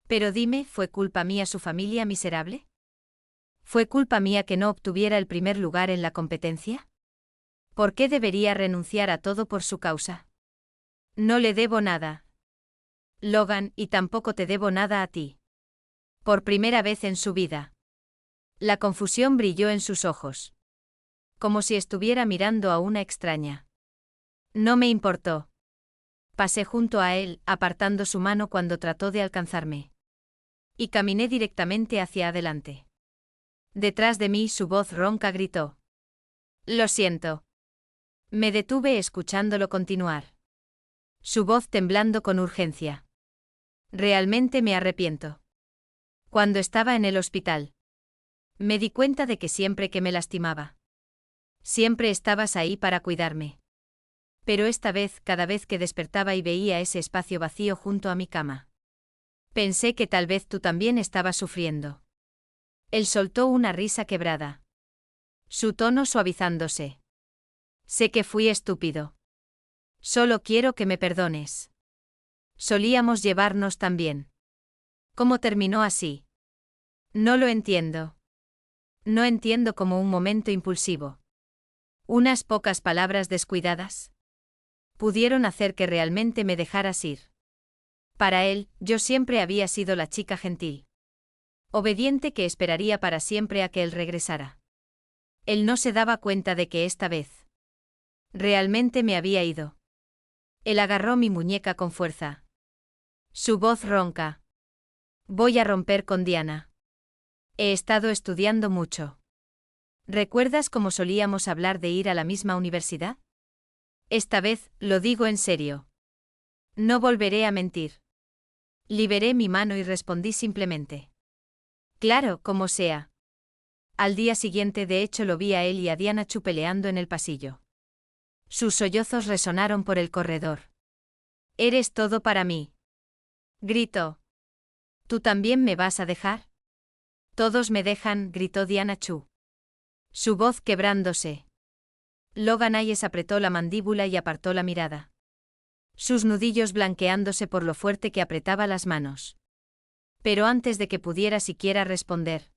Pero dime, ¿fue culpa mía su familia miserable? ¿Fue culpa mía que no obtuviera el primer lugar en la competencia? ¿Por qué debería renunciar a todo por su causa? No le debo nada, Logan, y tampoco te debo nada a ti. Por primera vez en su vida. La confusión brilló en sus ojos. Como si estuviera mirando a una extraña. No me importó. Pasé junto a él, apartando su mano cuando trató de alcanzarme. Y caminé directamente hacia adelante. Detrás de mí su voz ronca gritó. Lo siento. Me detuve escuchándolo continuar. Su voz temblando con urgencia. Realmente me arrepiento. Cuando estaba en el hospital, me di cuenta de que siempre que me lastimaba, siempre estabas ahí para cuidarme. Pero esta vez, cada vez que despertaba y veía ese espacio vacío junto a mi cama, pensé que tal vez tú también estabas sufriendo. Él soltó una risa quebrada, su tono suavizándose. Sé que fui estúpido. Solo quiero que me perdones. Solíamos llevarnos tan bien. ¿Cómo terminó así? No lo entiendo. No entiendo como un momento impulsivo. Unas pocas palabras descuidadas pudieron hacer que realmente me dejaras ir. Para él, yo siempre había sido la chica gentil, obediente que esperaría para siempre a que él regresara. Él no se daba cuenta de que esta vez realmente me había ido. Él agarró mi muñeca con fuerza. Su voz ronca. Voy a romper con Diana. He estado estudiando mucho. ¿Recuerdas cómo solíamos hablar de ir a la misma universidad? Esta vez, lo digo en serio. No volveré a mentir. Liberé mi mano y respondí simplemente. Claro, como sea. Al día siguiente de hecho lo vi a él y a Diana Chu peleando en el pasillo. Sus sollozos resonaron por el corredor. Eres todo para mí. Gritó. ¿Tú también me vas a dejar? Todos me dejan, gritó Diana Chu. Su voz quebrándose. Logan Ayes apretó la mandíbula y apartó la mirada. Sus nudillos blanqueándose por lo fuerte que apretaba las manos. Pero antes de que pudiera siquiera responder,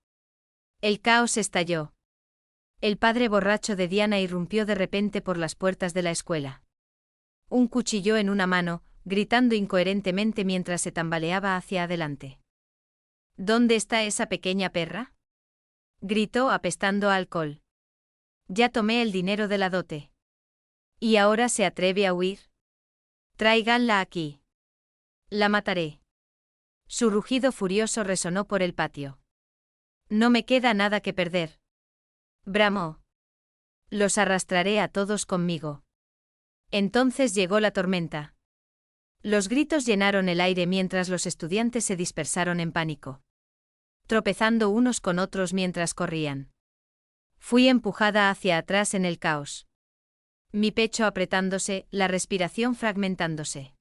el caos estalló. El padre borracho de Diana irrumpió de repente por las puertas de la escuela. Un cuchillo en una mano, gritando incoherentemente mientras se tambaleaba hacia adelante. ¿Dónde está esa pequeña perra? Gritó apestando a alcohol. Ya tomé el dinero de la dote. ¿Y ahora se atreve a huir? Tráiganla aquí. La mataré. Su rugido furioso resonó por el patio. No me queda nada que perder. Bramó. Los arrastraré a todos conmigo. Entonces llegó la tormenta. Los gritos llenaron el aire mientras los estudiantes se dispersaron en pánico, tropezando unos con otros mientras corrían. Fui empujada hacia atrás en el caos. Mi pecho apretándose, la respiración fragmentándose.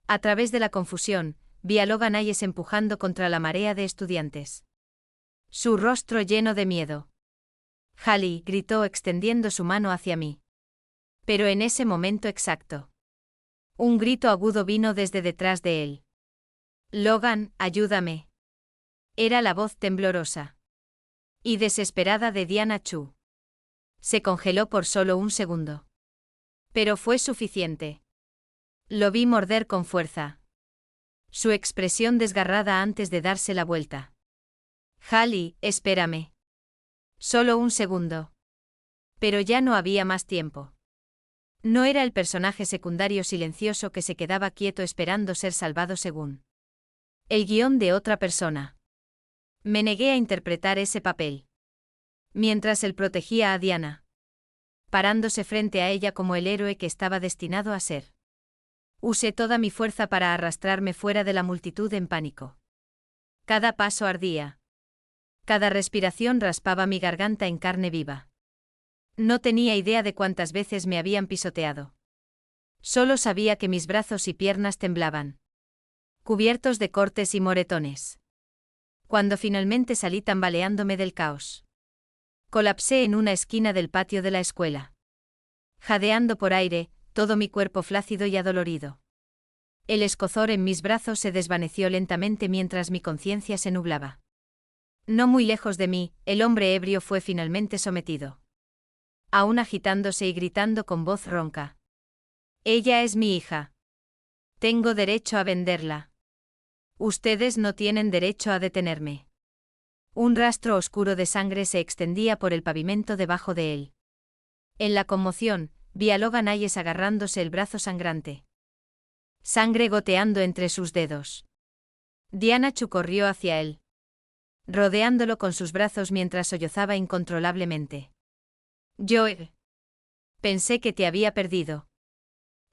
A través de la confusión, vi a Logan Ayes empujando contra la marea de estudiantes. Su rostro lleno de miedo. Hallie, gritó extendiendo su mano hacia mí. Pero en ese momento exacto, un grito agudo vino desde detrás de él. Logan, ayúdame. Era la voz temblorosa y desesperada de Diana Chu. Se congeló por solo un segundo. Pero fue suficiente. Lo vi morder con fuerza. Su expresión desgarrada antes de darse la vuelta. Hallie, espérame. Solo un segundo. Pero ya no había más tiempo. No era el personaje secundario silencioso que se quedaba quieto esperando ser salvado según el guión de otra persona. Me negué a interpretar ese papel. Mientras él protegía a Diana, parándose frente a ella como el héroe que estaba destinado a ser. Usé toda mi fuerza para arrastrarme fuera de la multitud en pánico. Cada paso ardía. Cada respiración raspaba mi garganta en carne viva. No tenía idea de cuántas veces me habían pisoteado. Solo sabía que mis brazos y piernas temblaban, cubiertos de cortes y moretones. Cuando finalmente salí tambaleándome del caos, colapsé en una esquina del patio de la escuela. Jadeando por aire, todo mi cuerpo flácido y adolorido. El escozor en mis brazos se desvaneció lentamente mientras mi conciencia se nublaba. No muy lejos de mí, el hombre ebrio fue finalmente sometido. Aún agitándose y gritando con voz ronca. Ella es mi hija. Tengo derecho a venderla. Ustedes no tienen derecho a detenerme. Un rastro oscuro de sangre se extendía por el pavimento debajo de él. En la conmoción, vi a Logan Ayes agarrándose el brazo sangrante. Sangre goteando entre sus dedos. Diana Chu corrió hacia él. rodeándolo con sus brazos mientras sollozaba incontrolablemente. Joe. Pensé que te había perdido.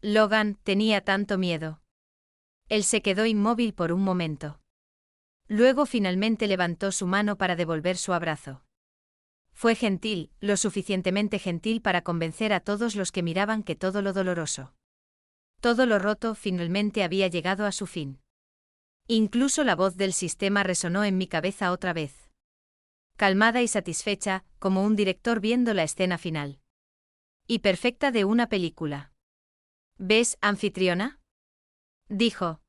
Logan tenía tanto miedo. Él se quedó inmóvil por un momento. Luego finalmente levantó su mano para devolver su abrazo. Fue gentil, lo suficientemente gentil para convencer a todos los que miraban que todo lo doloroso, todo lo roto finalmente había llegado a su fin. Incluso la voz del sistema resonó en mi cabeza otra vez. Calmada y satisfecha, como un director viendo la escena final. Y perfecta de una película. ¿Ves, anfitriona? Dijo.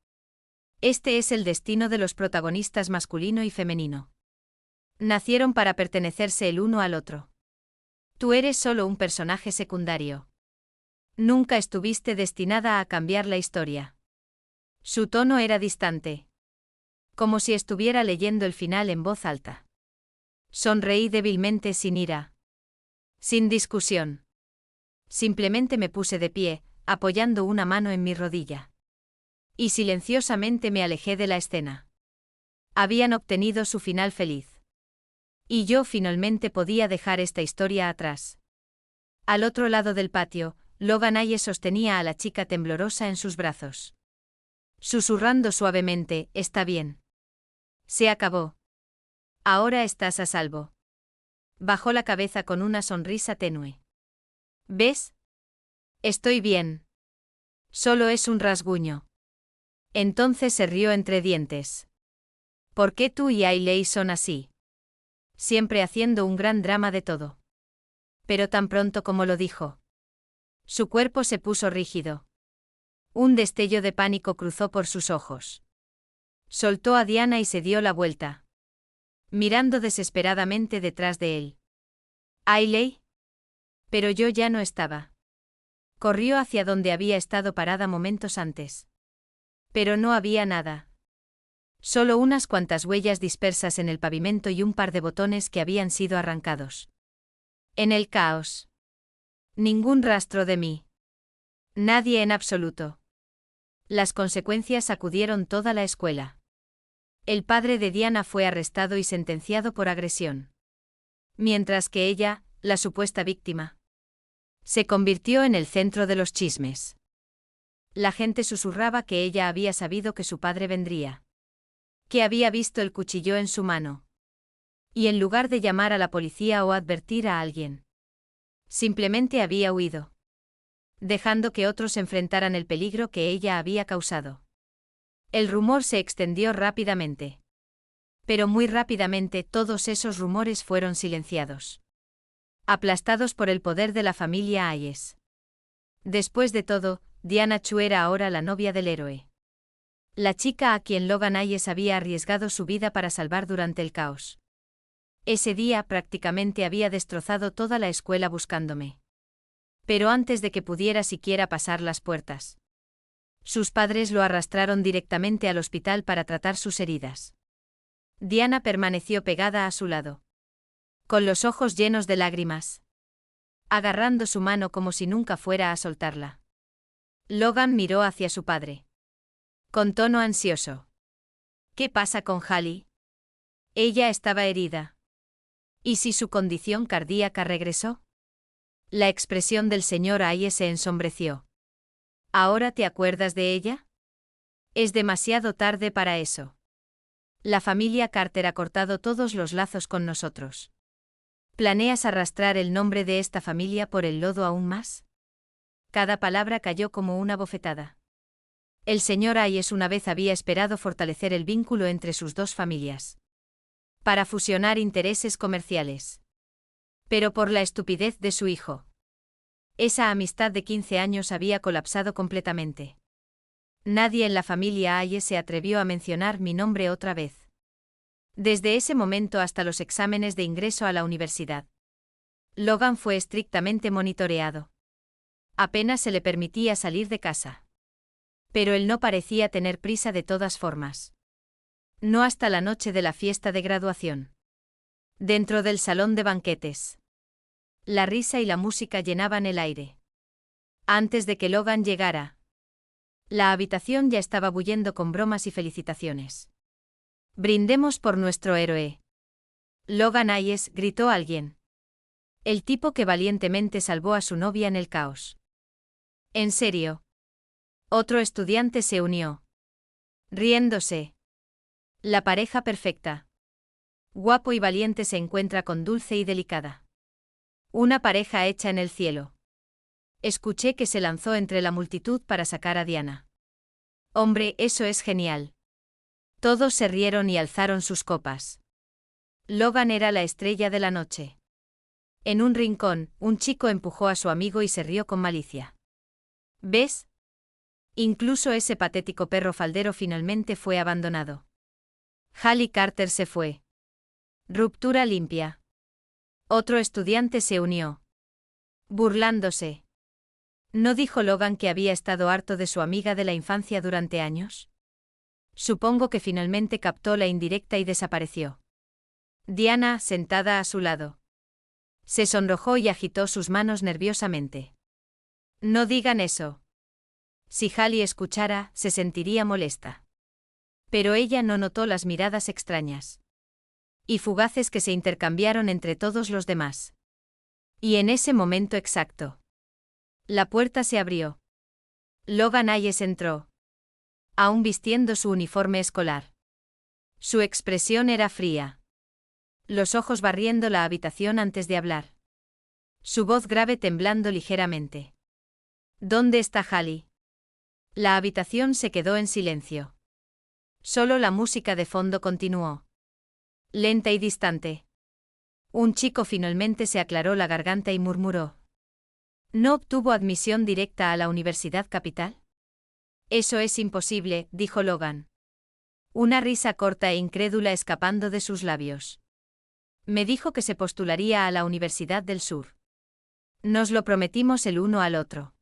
Este es el destino de los protagonistas masculino y femenino. Nacieron para pertenecerse el uno al otro. Tú eres solo un personaje secundario. Nunca estuviste destinada a cambiar la historia. Su tono era distante. Como si estuviera leyendo el final en voz alta. Sonreí débilmente sin ira. Sin discusión. Simplemente me puse de pie, apoyando una mano en mi rodilla. Y silenciosamente me alejé de la escena. Habían obtenido su final feliz. Y yo finalmente podía dejar esta historia atrás. Al otro lado del patio, Logan Hayes sostenía a la chica temblorosa en sus brazos. Susurrando suavemente, «Está bien. Se acabó. Ahora estás a salvo». Bajó la cabeza con una sonrisa tenue. «¿Ves? Estoy bien. Solo es un rasguño». Entonces se rió entre dientes. «¿Por qué tú y Ailey son así? Siempre haciendo un gran drama de todo». Pero tan pronto como lo dijo, su cuerpo se puso rígido. Un destello de pánico cruzó por sus ojos. Soltó a Diana y se dio la vuelta, mirando desesperadamente detrás de él. ¿Ailey? Pero yo ya no estaba. Corrió hacia donde había estado parada momentos antes. Pero no había nada. Solo unas cuantas huellas dispersas en el pavimento y un par de botones que habían sido arrancados. En el caos. Ningún rastro de mí. Nadie en absoluto. Las consecuencias sacudieron toda la escuela. El padre de Diana fue arrestado y sentenciado por agresión. Mientras que ella, la supuesta víctima, se convirtió en el centro de los chismes. La gente susurraba que ella había sabido que su padre vendría. Que había visto el cuchillo en su mano. Y en lugar de llamar a la policía o advertir a alguien, simplemente había huido, dejando que otros enfrentaran el peligro que ella había causado. El rumor se extendió rápidamente. Pero muy rápidamente todos esos rumores fueron silenciados. Aplastados por el poder de la familia Hayes. Después de todo, Diana Chu era ahora la novia del héroe. La chica a quien Logan Hayes había arriesgado su vida para salvar durante el caos. Ese día prácticamente había destrozado toda la escuela buscándome. Pero antes de que pudiera siquiera pasar las puertas, sus padres lo arrastraron directamente al hospital para tratar sus heridas. Diana permaneció pegada a su lado, con los ojos llenos de lágrimas, agarrando su mano como si nunca fuera a soltarla. Logan miró hacia su padre, con tono ansioso. ¿Qué pasa con Hallie? Ella estaba herida. ¿Y si su condición cardíaca regresó? La expresión del señor Hayes se ensombreció. ¿Ahora te acuerdas de ella? Es demasiado tarde para eso. La familia Carter ha cortado todos los lazos con nosotros. ¿Planeas arrastrar el nombre de esta familia por el lodo aún más? Cada palabra cayó como una bofetada. El señor Hayes una vez había esperado fortalecer el vínculo entre sus dos familias, para fusionar intereses comerciales. Pero por la estupidez de su hijo, esa amistad de 15 años había colapsado completamente. Nadie en la familia Hayes se atrevió a mencionar mi nombre otra vez. Desde ese momento hasta los exámenes de ingreso a la universidad, Logan fue estrictamente monitoreado. Apenas se le permitía salir de casa. Pero él no parecía tener prisa de todas formas. No hasta la noche de la fiesta de graduación. Dentro del salón de banquetes, la risa y la música llenaban el aire. Antes de que Logan llegara, la habitación ya estaba bullendo con bromas y felicitaciones. Brindemos por nuestro héroe, Logan Hayes, gritó alguien. El tipo que valientemente salvó a su novia en el caos. ¿En serio? Otro estudiante se unió. Riéndose. La pareja perfecta. Guapo y valiente se encuentra con dulce y delicada. Una pareja hecha en el cielo. Escuché que se lanzó entre la multitud para sacar a Diana. Hombre, eso es genial. Todos se rieron y alzaron sus copas. Logan era la estrella de la noche. En un rincón, un chico empujó a su amigo y se rió con malicia. ¿Ves? Incluso ese patético perro faldero finalmente fue abandonado. Hallie Carter se fue. Ruptura limpia. Otro estudiante se unió. Burlándose. ¿No dijo Logan que había estado harto de su amiga de la infancia durante años? Supongo que finalmente captó la indirecta y desapareció. Diana, sentada a su lado. Se sonrojó y agitó sus manos nerviosamente. No digan eso. Si Hallie escuchara, se sentiría molesta. Pero ella no notó las miradas extrañas y fugaces que se intercambiaron entre todos los demás. Y en ese momento exacto, la puerta se abrió. Logan Hayes entró, aún vistiendo su uniforme escolar. Su expresión era fría. Los ojos barriendo la habitación antes de hablar. Su voz grave temblando ligeramente. ¿Dónde está Hallie? La habitación se quedó en silencio. Solo la música de fondo continuó. Lenta y distante. Un chico finalmente se aclaró la garganta y murmuró. ¿No obtuvo admisión directa a la Universidad Capital? Eso es imposible, dijo Logan. Una risa corta e incrédula escapando de sus labios. Me dijo que se postularía a la Universidad del Sur. Nos lo prometimos el uno al otro.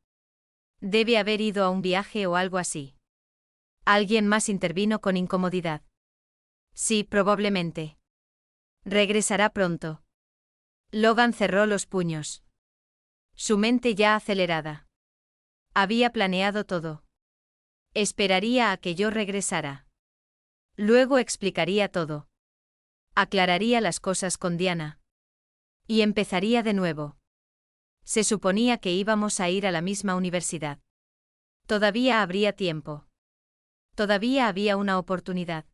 Debe haber ido a un viaje o algo así. Alguien más intervino con incomodidad. Sí, probablemente. Regresará pronto. Logan cerró los puños. Su mente ya acelerada. Había planeado todo. Esperaría a que yo regresara. Luego explicaría todo. Aclararía las cosas con Diana. Y empezaría de nuevo. Se suponía que íbamos a ir a la misma universidad. Todavía habría tiempo. Todavía había una oportunidad.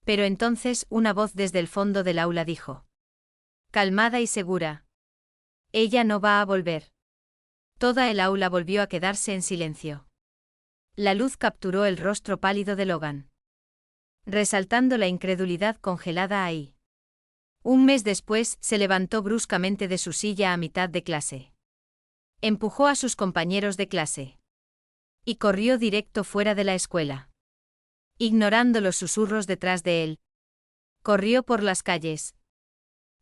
Pero entonces una voz desde el fondo del aula dijo. Calmada y segura. Ella no va a volver. Toda el aula volvió a quedarse en silencio. La luz capturó el rostro pálido de Logan, resaltando la incredulidad congelada ahí. Un mes después, se levantó bruscamente de su silla a mitad de clase. Empujó a sus compañeros de clase. Y corrió directo fuera de la escuela. Ignorando los susurros detrás de él. Corrió por las calles,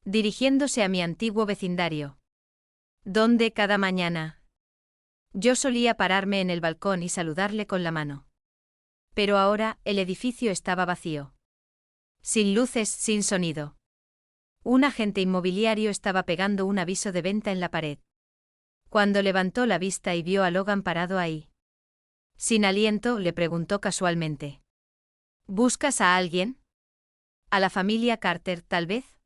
dirigiéndose a mi antiguo vecindario, donde cada mañana yo solía pararme en el balcón y saludarle con la mano. Pero ahora, el edificio estaba vacío. Sin luces, sin sonido. Un agente inmobiliario estaba pegando un aviso de venta en la pared. Cuando levantó la vista y vio a Logan parado ahí, sin aliento, le preguntó casualmente. ¿Buscas a alguien? ¿A la familia Carter, tal vez?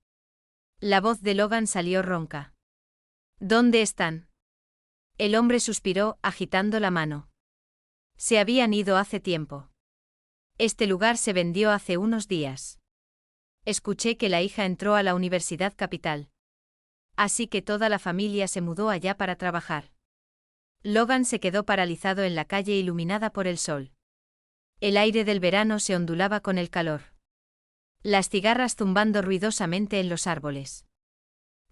La voz de Logan salió ronca. ¿Dónde están? El hombre suspiró, agitando la mano. Se habían ido hace tiempo. Este lugar se vendió hace unos días. Escuché que la hija entró a la Universidad Capital. Así que toda la familia se mudó allá para trabajar. Logan se quedó paralizado en la calle iluminada por el sol. El aire del verano se ondulaba con el calor. Las cigarras zumbando ruidosamente en los árboles.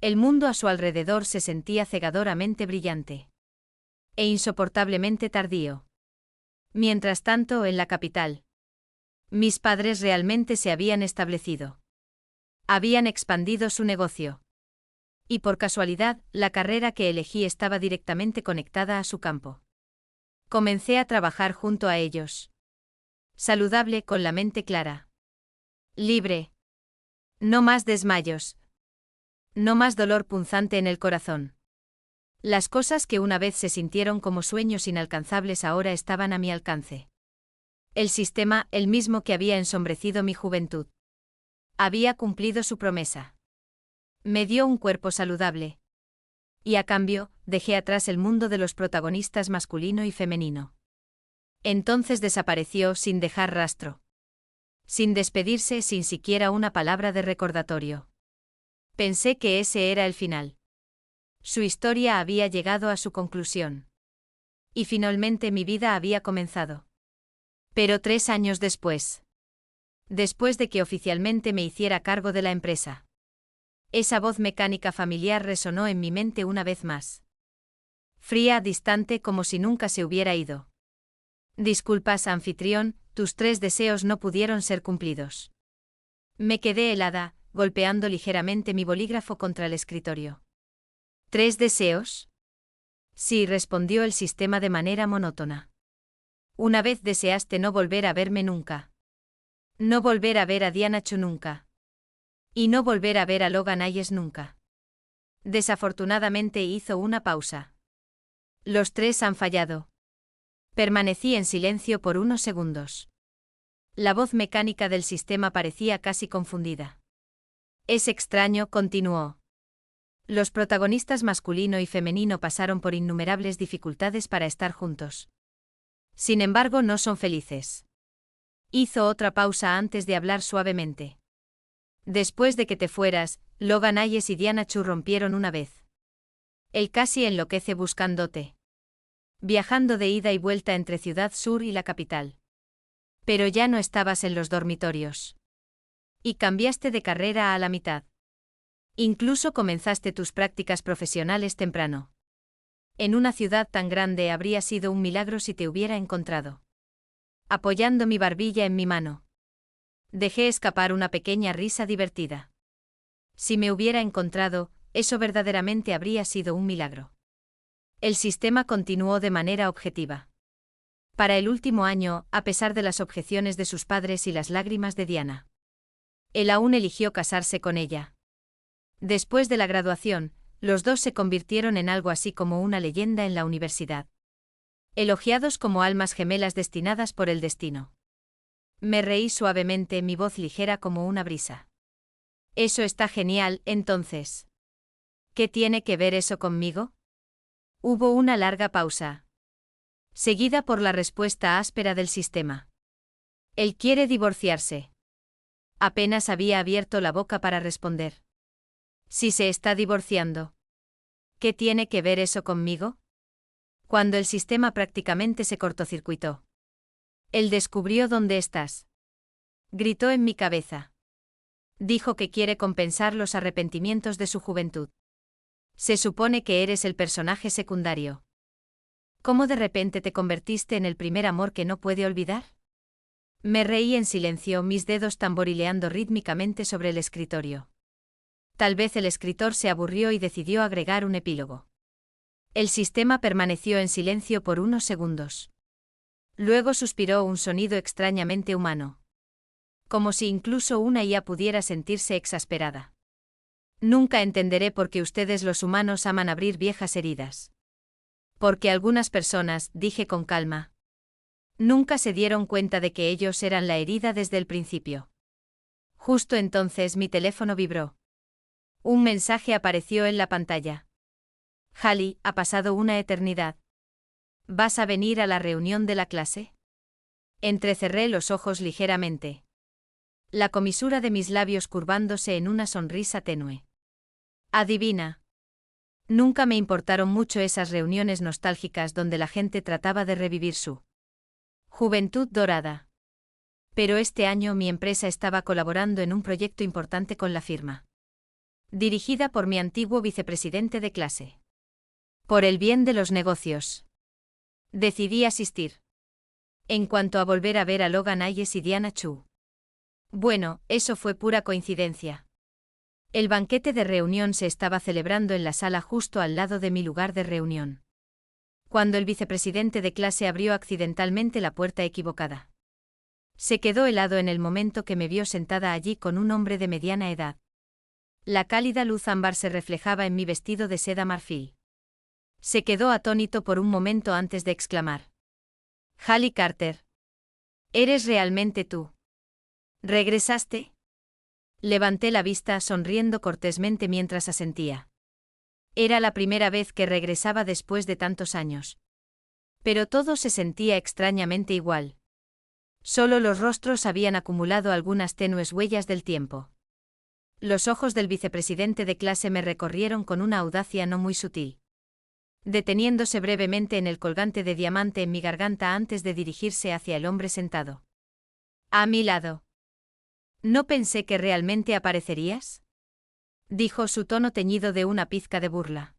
El mundo a su alrededor se sentía cegadoramente brillante. E insoportablemente tardío. Mientras tanto, en la capital, mis padres realmente se habían establecido. Habían expandido su negocio. Y por casualidad, la carrera que elegí estaba directamente conectada a su campo. Comencé a trabajar junto a ellos. Saludable, con la mente clara. Libre. No más desmayos. No más dolor punzante en el corazón. Las cosas que una vez se sintieron como sueños inalcanzables ahora estaban a mi alcance. El sistema, el mismo que había ensombrecido mi juventud, había cumplido su promesa. Me dio un cuerpo saludable. Y a cambio, dejé atrás el mundo de los protagonistas masculino y femenino. Entonces desapareció sin dejar rastro. Sin despedirse, sin siquiera una palabra de recordatorio. Pensé que ese era el final. Su historia había llegado a su conclusión. Y finalmente mi vida había comenzado. Pero 3 años después. Después de que oficialmente me hiciera cargo de la empresa. Esa voz mecánica familiar resonó en mi mente una vez más. Fría, distante, como si nunca se hubiera ido. Disculpas, anfitrión, tus 3 deseos no pudieron ser cumplidos. Me quedé helada, golpeando ligeramente mi bolígrafo contra el escritorio. ¿3 deseos? Sí, respondió el sistema de manera monótona. Una vez deseaste no volver a verme nunca. No volver a ver a Diana Chu nunca. Y no volver a ver a Logan Ayes nunca. Desafortunadamente hizo una pausa. Los 3 han fallado. Permanecí en silencio por unos segundos. La voz mecánica del sistema parecía casi confundida. Es extraño, continuó. Los protagonistas masculino y femenino pasaron por innumerables dificultades para estar juntos. Sin embargo, no son felices. Hizo otra pausa antes de hablar suavemente. Después de que te fueras, Logan Ayes y Diana Chu rompieron una vez. Él casi enloquece buscándote. Viajando de ida y vuelta entre Ciudad Sur y la capital. Pero ya no estabas en los dormitorios. Y cambiaste de carrera a la mitad. Incluso comenzaste tus prácticas profesionales temprano. En una ciudad tan grande habría sido un milagro si te hubiera encontrado. Apoyando mi barbilla en mi mano. Dejé escapar una pequeña risa divertida. Si me hubiera encontrado, eso verdaderamente habría sido un milagro. El sistema continuó de manera objetiva. Para el último año, a pesar de las objeciones de sus padres y las lágrimas de Diana. Él aún eligió casarse con ella. Después de la graduación, los dos se convirtieron en algo así como una leyenda en la universidad. Elogiados como almas gemelas destinadas por el destino. Me reí suavemente, mi voz ligera como una brisa. Eso está genial, entonces. ¿Qué tiene que ver eso conmigo? Hubo una larga pausa. Seguida por la respuesta áspera del sistema. Él quiere divorciarse. Apenas había abierto la boca para responder. Si se está divorciando. ¿Qué tiene que ver eso conmigo? Cuando el sistema prácticamente se cortocircuitó. Él descubrió dónde estás. Gritó en mi cabeza. Dijo que quiere compensar los arrepentimientos de su juventud. Se supone que eres el personaje secundario. ¿Cómo de repente te convertiste en el primer amor que no puede olvidar? Me reí en silencio, mis dedos tamborileando rítmicamente sobre el escritorio. Tal vez el escritor se aburrió y decidió agregar un epílogo. El sistema permaneció en silencio por unos segundos. Luego suspiró un sonido extrañamente humano. Como si incluso una IA pudiera sentirse exasperada. Nunca entenderé por qué ustedes los humanos aman abrir viejas heridas. Porque algunas personas, dije con calma, nunca se dieron cuenta de que ellos eran la herida desde el principio. Justo entonces mi teléfono vibró. Un mensaje apareció en la pantalla. Hallie, ha pasado una eternidad. ¿Vas a venir a la reunión de la clase? Entrecerré los ojos ligeramente. La comisura de mis labios curvándose en una sonrisa tenue. Adivina. Nunca me importaron mucho esas reuniones nostálgicas donde la gente trataba de revivir su juventud dorada. Pero este año mi empresa estaba colaborando en un proyecto importante con la firma. Dirigida por mi antiguo vicepresidente de clase. Por el bien de los negocios. Decidí asistir. En cuanto a volver a ver a Logan Ayes y Diana Chu. Bueno, eso fue pura coincidencia. El banquete de reunión se estaba celebrando en la sala justo al lado de mi lugar de reunión. Cuando el vicepresidente de clase abrió accidentalmente la puerta equivocada. Se quedó helado en el momento que me vio sentada allí con un hombre de mediana edad. La cálida luz ámbar se reflejaba en mi vestido de seda marfil. Se quedó atónito por un momento antes de exclamar. Hallie Carter. ¿Eres realmente tú? ¿Regresaste? Levanté la vista sonriendo cortésmente mientras asentía. Era la primera vez que regresaba después de tantos años. Pero todo se sentía extrañamente igual. Solo los rostros habían acumulado algunas tenues huellas del tiempo. Los ojos del vicepresidente de clase me recorrieron con una audacia no muy sutil. Deteniéndose brevemente en el colgante de diamante en mi garganta antes de dirigirse hacia el hombre sentado a mi lado. ¿No pensé que realmente aparecerías?, dijo, su tono teñido de una pizca de burla.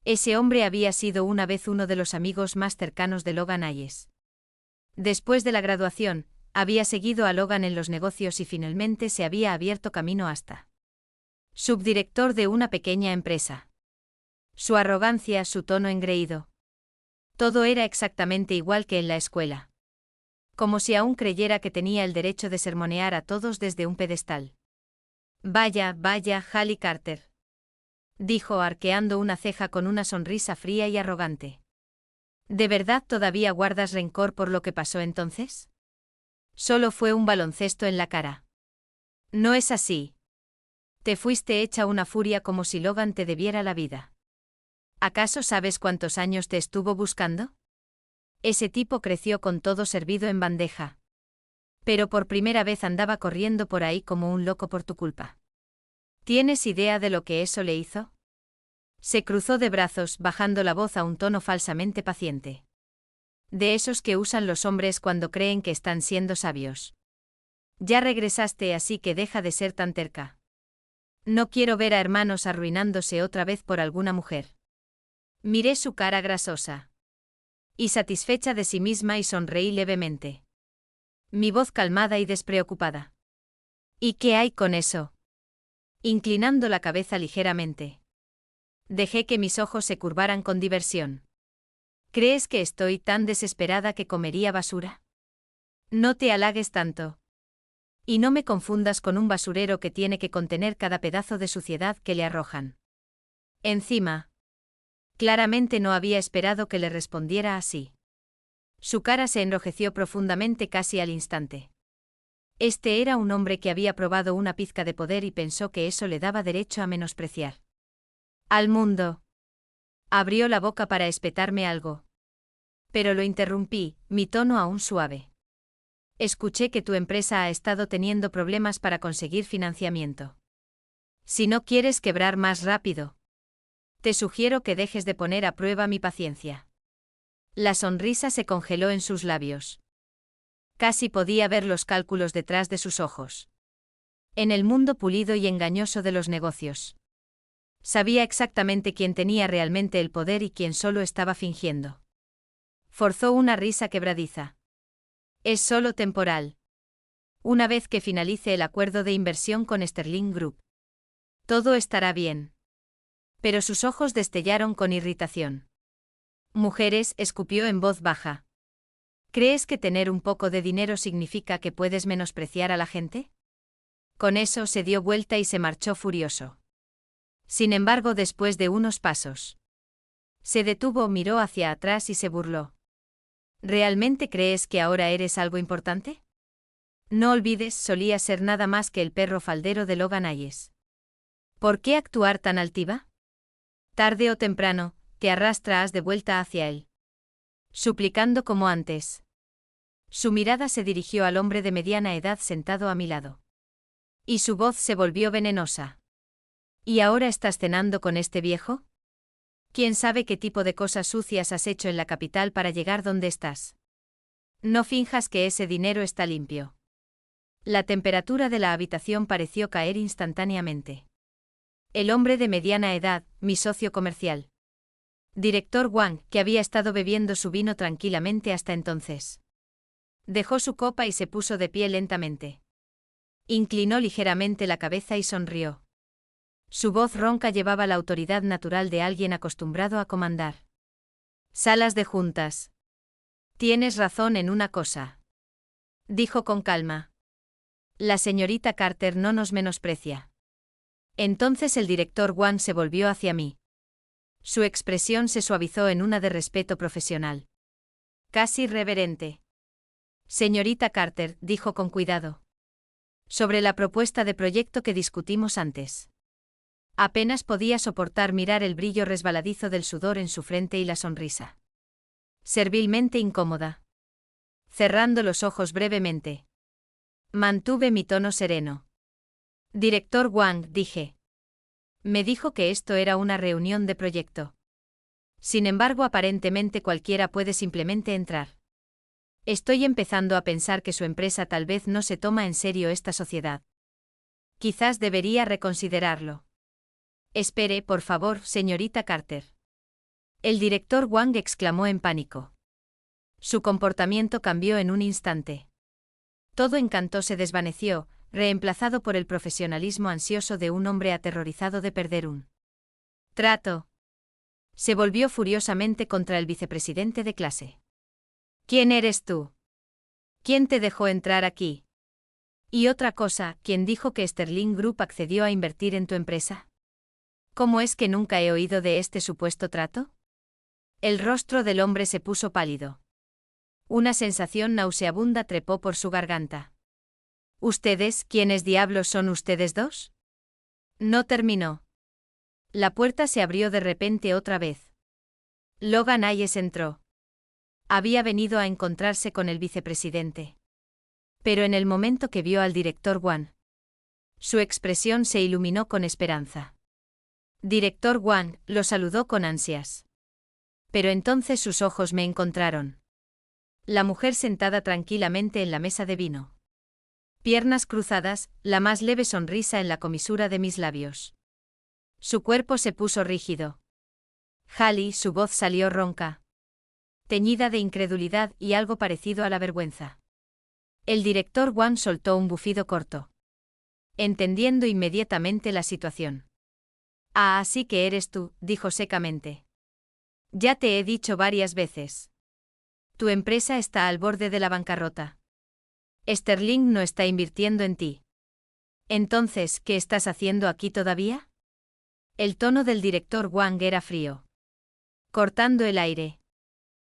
Ese hombre había sido una vez uno de los amigos más cercanos de Logan Hayes. Después de la graduación, había seguido a Logan en los negocios y finalmente se había abierto camino hasta subdirector de una pequeña empresa. Su arrogancia, su tono engreído. Todo era exactamente igual que en la escuela. Como si aún creyera que tenía el derecho de sermonear a todos desde un pedestal. Vaya, vaya, Hallie Carter, dijo arqueando una ceja con una sonrisa fría y arrogante. ¿De verdad todavía guardas rencor por lo que pasó entonces? Solo fue un baloncesto en la cara. No es así. Te fuiste hecha una furia como si Logan te debiera la vida. ¿Acaso sabes cuántos años te estuvo buscando? Ese tipo creció con todo servido en bandeja. Pero por primera vez andaba corriendo por ahí como un loco por tu culpa. ¿Tienes idea de lo que eso le hizo? Se cruzó de brazos, bajando la voz a un tono falsamente paciente. De esos que usan los hombres cuando creen que están siendo sabios. Ya regresaste, así que deja de ser tan terca. No quiero ver a hermanos arruinándose otra vez por alguna mujer. Miré su cara grasosa. Y satisfecha de sí misma y sonreí levemente. Mi voz calmada y despreocupada. ¿Y qué hay con eso? Inclinando la cabeza ligeramente. Dejé que mis ojos se curvaran con diversión. ¿Crees que estoy tan desesperada que comería basura? No te halagues tanto. Y no me confundas con un basurero que tiene que contener cada pedazo de suciedad que le arrojan. Encima. Claramente no había esperado que le respondiera así. Su cara se enrojeció profundamente casi al instante. Este era un hombre que había probado una pizca de poder y pensó que eso le daba derecho a menospreciar al mundo. Abrió la boca para espetarme algo. Pero lo interrumpí, mi tono aún suave. Escuché que tu empresa ha estado teniendo problemas para conseguir financiamiento. Si no quieres quebrar más rápido, te sugiero que dejes de poner a prueba mi paciencia. La sonrisa se congeló en sus labios. Casi podía ver los cálculos detrás de sus ojos. En el mundo pulido y engañoso de los negocios. Sabía exactamente quién tenía realmente el poder y quién solo estaba fingiendo. Forzó una risa quebradiza. Es solo temporal. Una vez que finalice el acuerdo de inversión con Sterling Group. Todo estará bien. Pero sus ojos destellaron con irritación. Mujeres, escupió en voz baja. ¿Crees que tener un poco de dinero significa que puedes menospreciar a la gente? Con eso se dio vuelta y se marchó furioso. Sin embargo, después de unos pasos, se detuvo, miró hacia atrás y se burló. ¿Realmente crees que ahora eres algo importante? No olvides, solía ser nada más que el perro faldero de Logan Hayes. ¿Por qué actuar tan altiva? Tarde o temprano, te arrastrarás de vuelta hacia él. Suplicando como antes. Su mirada se dirigió al hombre de mediana edad sentado a mi lado. Y su voz se volvió venenosa. ¿Y ahora estás cenando con este viejo? ¿Quién sabe qué tipo de cosas sucias has hecho en la capital para llegar donde estás? No finjas que ese dinero está limpio. La temperatura de la habitación pareció caer instantáneamente. El hombre de mediana edad, mi socio comercial. Director Wang, que había estado bebiendo su vino tranquilamente hasta entonces. Dejó su copa y se puso de pie lentamente. Inclinó ligeramente la cabeza y sonrió. Su voz ronca llevaba la autoridad natural de alguien acostumbrado a comandar. Salas de juntas. Tienes razón en una cosa. Dijo con calma. La señorita Carter no nos menosprecia. Entonces el director Wang se volvió hacia mí. Su expresión se suavizó en una de respeto profesional. Casi reverente. Señorita Carter, dijo con cuidado. Sobre la propuesta de proyecto que discutimos antes. Apenas podía soportar mirar el brillo resbaladizo del sudor en su frente y la sonrisa. Servilmente incómoda. Cerrando los ojos brevemente. Mantuve mi tono sereno. Director Wang, dije. Me dijo que esto era una reunión de proyecto. Sin embargo, aparentemente cualquiera puede simplemente entrar. Estoy empezando a pensar que su empresa tal vez no se toma en serio esta sociedad. Quizás debería reconsiderarlo. Espere, por favor, señorita Carter. El director Wang exclamó en pánico. Su comportamiento cambió en un instante. Todo encanto se desvaneció, reemplazado por el profesionalismo ansioso de un hombre aterrorizado de perder un trato. Se volvió furiosamente contra el vicepresidente de clase. ¿Quién eres tú? ¿Quién te dejó entrar aquí? Y otra cosa, ¿quién dijo que Sterling Group accedió a invertir en tu empresa? ¿Cómo es que nunca he oído de este supuesto trato? El rostro del hombre se puso pálido. Una sensación nauseabunda trepó por su garganta. ¿Ustedes, quiénes diablos son ustedes dos? No terminó. La puerta se abrió de repente otra vez. Logan Hayes entró. Había venido a encontrarse con el vicepresidente. Pero en el momento que vio al director Wang, su expresión se iluminó con esperanza. Director Wang lo saludó con ansias. Pero entonces sus ojos me encontraron. La mujer sentada tranquilamente en la mesa de vino. Piernas cruzadas, la más leve sonrisa en la comisura de mis labios. Su cuerpo se puso rígido. Hallie, su voz salió ronca, teñida de incredulidad y algo parecido a la vergüenza. El director Wang soltó un bufido corto, entendiendo inmediatamente la situación. Ah, así que eres tú, dijo secamente. Ya te he dicho varias veces. Tu empresa está al borde de la bancarrota. Sterling no está invirtiendo en ti. Entonces, ¿qué estás haciendo aquí todavía? El tono del director Wang era frío, cortando el aire.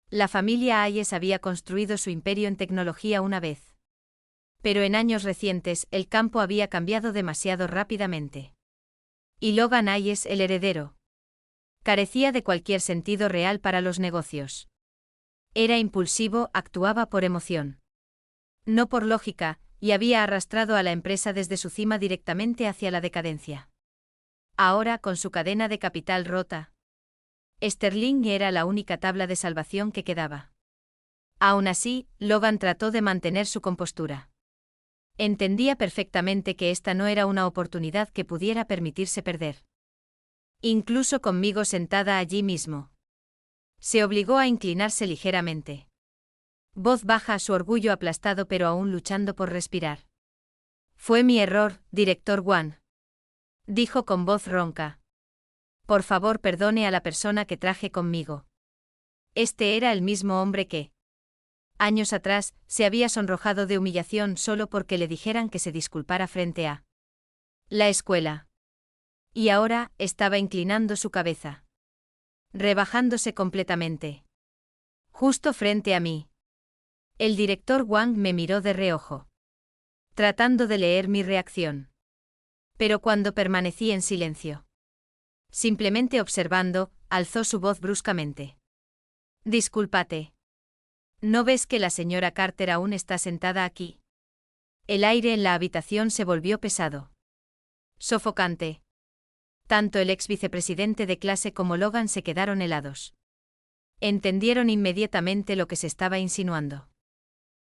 La familia Hayes había construido su imperio en tecnología una vez. Pero en años recientes el campo había cambiado demasiado rápidamente. Y Logan Hayes, el heredero, carecía de cualquier sentido real para los negocios. Era impulsivo, actuaba por emoción. No por lógica, y había arrastrado a la empresa desde su cima directamente hacia la decadencia. Ahora, con su cadena de capital rota, Sterling era la única tabla de salvación que quedaba. Aún así, Logan trató de mantener su compostura. Entendía perfectamente que esta no era una oportunidad que pudiera permitirse perder. Incluso conmigo sentada allí mismo. Se obligó a inclinarse ligeramente. Voz baja, su orgullo aplastado pero aún luchando por respirar. Fue mi error, director Wang. Dijo con voz ronca. Por favor, perdone a la persona que traje conmigo. Este era el mismo hombre que, años atrás, se había sonrojado de humillación solo porque le dijeran que se disculpara frente a la escuela. Y ahora, estaba inclinando su cabeza, rebajándose completamente. Justo frente a mí. El director Wang me miró de reojo, tratando de leer mi reacción. Pero cuando permanecí en silencio, simplemente observando, alzó su voz bruscamente. Discúlpate. ¿No ves que la señora Carter aún está sentada aquí? El aire en la habitación se volvió pesado, sofocante. Tanto el ex vicepresidente de clase como Logan se quedaron helados. Entendieron inmediatamente lo que se estaba insinuando.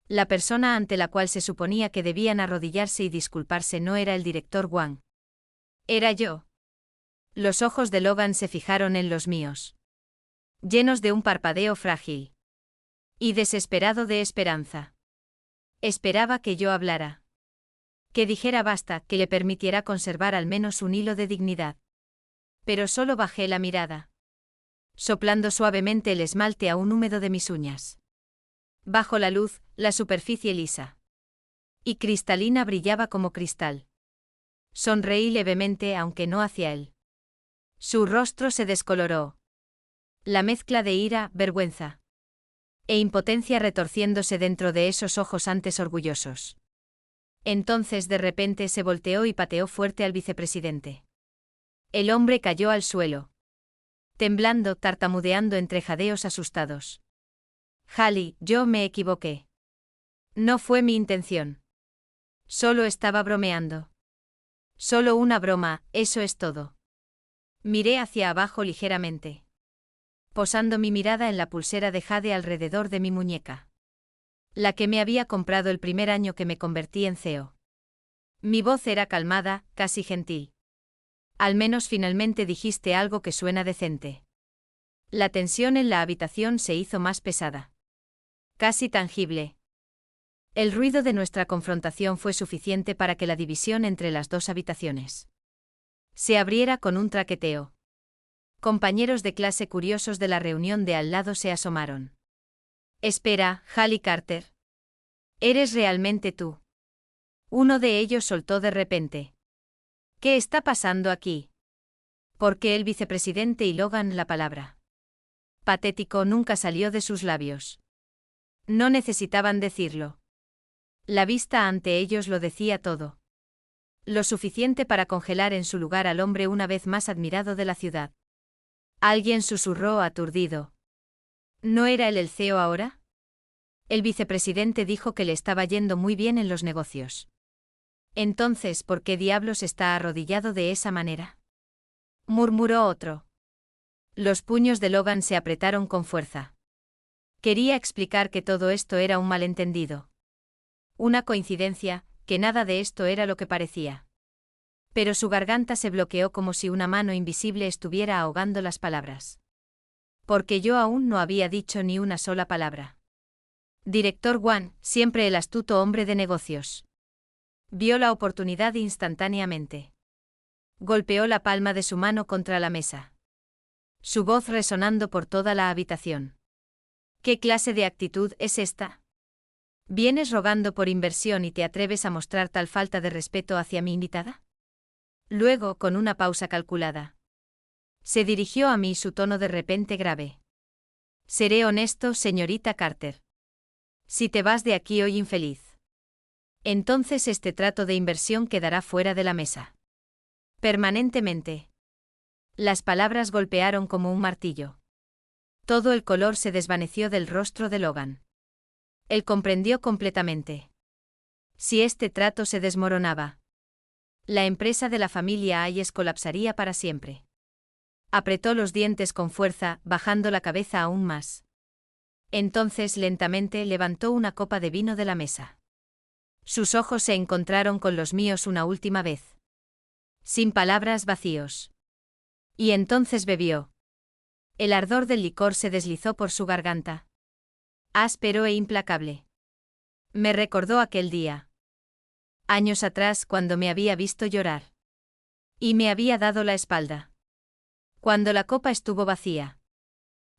La persona ante la cual se suponía que debían arrodillarse y disculparse no era el director Wang. Era yo. Los ojos de Logan se fijaron en los míos, llenos de un parpadeo frágil y desesperado de esperanza. Esperaba que yo hablara, que dijera basta, que le permitiera conservar al menos un hilo de dignidad. Pero solo bajé la mirada, soplando suavemente el esmalte aún húmedo de mis uñas. Bajo la luz, la superficie lisa y cristalina brillaba como cristal. Sonreí levemente, aunque no hacia él. Su rostro se descoloró. La mezcla de ira, vergüenza e impotencia retorciéndose dentro de esos ojos antes orgullosos. Entonces de repente se volteó y pateó fuerte al vicepresidente. El hombre cayó al suelo, temblando, tartamudeando entre jadeos asustados. Hallie, yo me equivoqué. No fue mi intención. Solo estaba bromeando. Solo una broma, eso es todo. Miré hacia abajo ligeramente, posando mi mirada en la pulsera de jade alrededor de mi muñeca. La que me había comprado el primer año que me convertí en CEO. Mi voz era calmada, casi gentil. Al menos finalmente dijiste algo que suena decente. La tensión en la habitación se hizo más pesada. Casi tangible. El ruido de nuestra confrontación fue suficiente para que la división entre las dos habitaciones se abriera con un traqueteo. Compañeros de clase curiosos de la reunión de al lado se asomaron. Espera, Hallie Carter. ¿Eres realmente tú? Uno de ellos soltó de repente. ¿Qué está pasando aquí? Porque el vicepresidente y Logan la palabra patético nunca salió de sus labios. No necesitaban decirlo. La vista ante ellos lo decía todo. Lo suficiente para congelar en su lugar al hombre una vez más admirado de la ciudad. Alguien susurró aturdido. ¿No era él el CEO ahora? El vicepresidente dijo que le estaba yendo muy bien en los negocios. Entonces, ¿por qué diablos está arrodillado de esa manera? Murmuró otro. Los puños de Logan se apretaron con fuerza. Quería explicar que todo esto era un malentendido. Una coincidencia, que nada de esto era lo que parecía. Pero su garganta se bloqueó como si una mano invisible estuviera ahogando las palabras. Porque yo aún no había dicho ni una sola palabra. Director Wan, siempre el astuto hombre de negocios. Vio la oportunidad instantáneamente. Golpeó la palma de su mano contra la mesa. Su voz resonando por toda la habitación. ¿Qué clase de actitud es esta? ¿Vienes rogando por inversión y te atreves a mostrar tal falta de respeto hacia mi invitada? Luego, con una pausa calculada, se dirigió a mí su tono de repente grave. Seré honesto, señorita Carter. Si te vas de aquí hoy infeliz, entonces este trato de inversión quedará fuera de la mesa. Permanentemente. Las palabras golpearon como un martillo. Todo el color se desvaneció del rostro de Logan. Él comprendió completamente. Si este trato se desmoronaba, la empresa de la familia Hayes colapsaría para siempre. Apretó los dientes con fuerza, bajando la cabeza aún más. Entonces lentamente levantó una copa de vino de la mesa. Sus ojos se encontraron con los míos una última vez. Sin palabras, vacíos. Y entonces bebió. El ardor del licor se deslizó por su garganta. Áspero e implacable. Me recordó aquel día. Años atrás, cuando me había visto llorar. Y me había dado la espalda. Cuando la copa estuvo vacía.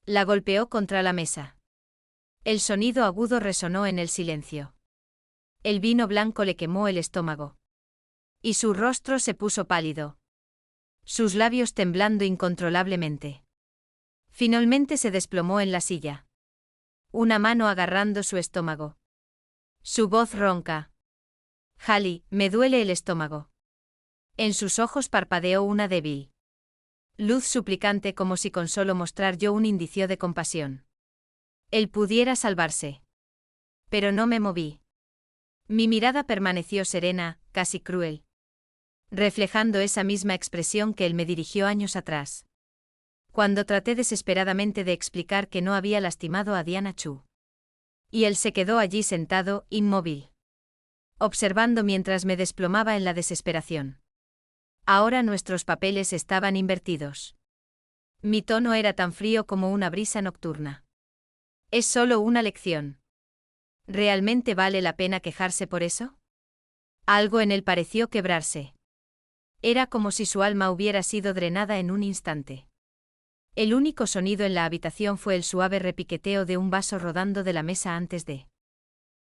La golpeó contra la mesa. El sonido agudo resonó en el silencio. El vino blanco le quemó el estómago. Y su rostro se puso pálido. Sus labios temblando incontrolablemente. Finalmente se desplomó en la silla. Una mano agarrando su estómago. Su voz ronca. Hallie, me duele el estómago. En sus ojos parpadeó una débil luz suplicante como si con solo mostrar yo un indicio de compasión. Él pudiera salvarse. Pero no me moví. Mi mirada permaneció serena, casi cruel. Reflejando esa misma expresión que él me dirigió años atrás. Cuando traté desesperadamente de explicar que no había lastimado a Diana Chu. Y él se quedó allí sentado, inmóvil. Observando mientras me desplomaba en la desesperación. Ahora nuestros papeles estaban invertidos. Mi tono era tan frío como una brisa nocturna. Es solo una lección. ¿Realmente vale la pena quejarse por eso? Algo en él pareció quebrarse. Era como si su alma hubiera sido drenada en un instante. El único sonido en la habitación fue el suave repiqueteo de un vaso rodando de la mesa antes de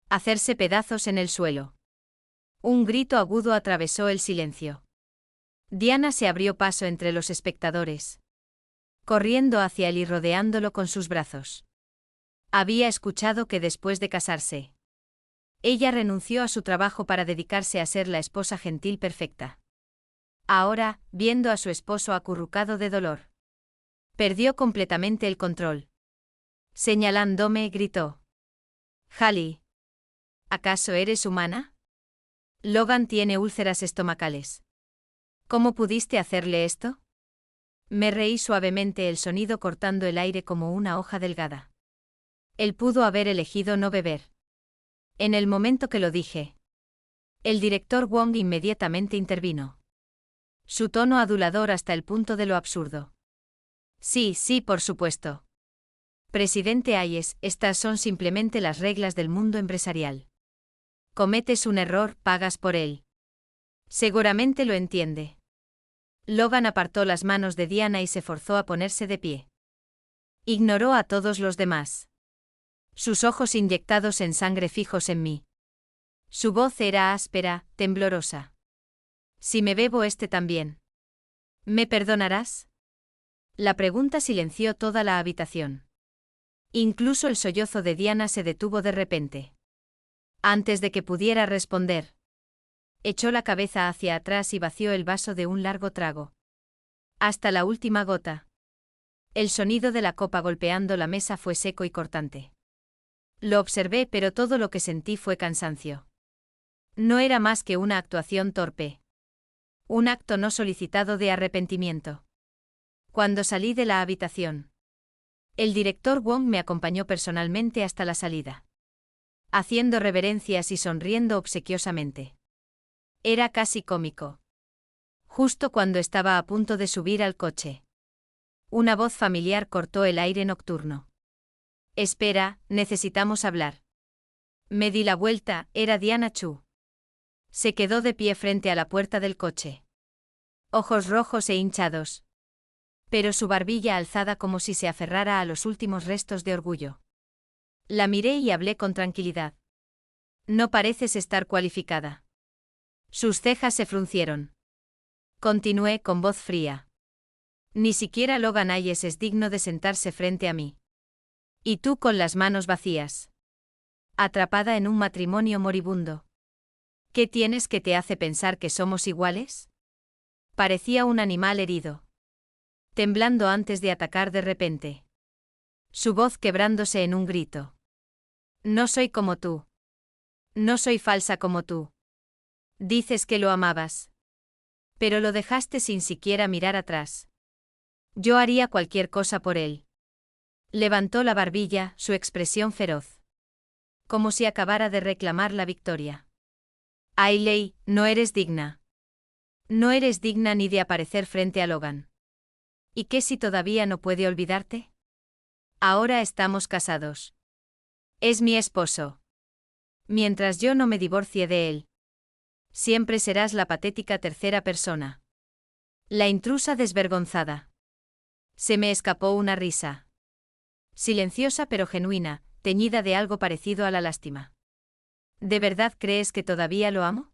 hacerse pedazos en el suelo. Un grito agudo atravesó el silencio. Diana se abrió paso entre los espectadores, corriendo hacia él y rodeándolo con sus brazos. Había escuchado que después de casarse, Ella renunció a su trabajo para dedicarse a ser la esposa gentil perfecta. Ahora, viendo a su esposo acurrucado de dolor, perdió completamente el control. Señalándome, gritó: «Hallie, ¿acaso eres humana? Logan tiene úlceras estomacales. ¿Cómo pudiste hacerle esto?» Me reí suavemente, el sonido cortando el aire como una hoja delgada. Él pudo haber elegido no beber. En el momento que lo dije, el director Wong inmediatamente intervino. Su tono adulador hasta el punto de lo absurdo. «Sí, sí, por supuesto. Presidente Hayes, estas son simplemente las reglas del mundo empresarial. Cometes un error, pagas por él. Seguramente lo entiende». Logan apartó las manos de Diana y se forzó a ponerse de pie. Ignoró a todos los demás. Sus ojos inyectados en sangre fijos en mí. Su voz era áspera, temblorosa. «Si me bebo este también, ¿me perdonarás?». La pregunta silenció toda la habitación. Incluso el sollozo de Diana se detuvo de repente. Antes de que pudiera responder, echó la cabeza hacia atrás y vació el vaso de un largo trago. Hasta la última gota. El sonido de la copa golpeando la mesa fue seco y cortante. Lo observé, pero todo lo que sentí fue cansancio. No era más que una actuación torpe. Un acto no solicitado de arrepentimiento. Cuando salí de la habitación, el director Wong me acompañó personalmente hasta la salida, haciendo reverencias y sonriendo obsequiosamente. Era casi cómico. Justo cuando estaba a punto de subir al coche, una voz familiar cortó el aire nocturno. «Espera, necesitamos hablar». Me di la vuelta, era Diana Chu. Se quedó de pie frente a la puerta del coche. Ojos rojos e hinchados, pero su barbilla alzada como si se aferrara a los últimos restos de orgullo. La miré y hablé con tranquilidad. «No pareces estar cualificada». Sus cejas se fruncieron. Continué con voz fría. «Ni siquiera Logan Hayes es digno de sentarse frente a mí. Y tú con las manos vacías. Atrapada en un matrimonio moribundo. ¿Qué tienes que te hace pensar que somos iguales?». Parecía un animal herido, temblando antes de atacar de repente. Su voz quebrándose en un grito. «No soy como tú. No soy falsa como tú. Dices que lo amabas, pero lo dejaste sin siquiera mirar atrás. Yo haría cualquier cosa por él». Levantó la barbilla, su expresión feroz, como si acabara de reclamar la victoria. «Ailey, no eres digna. No eres digna ni de aparecer frente a Logan. ¿Y qué si todavía no puede olvidarte? Ahora estamos casados. Es mi esposo. Mientras yo no me divorcie de él, siempre serás la patética tercera persona». La intrusa desvergonzada. Se me escapó una risa. Silenciosa pero genuina, teñida de algo parecido a la lástima. «¿De verdad crees que todavía lo amo?».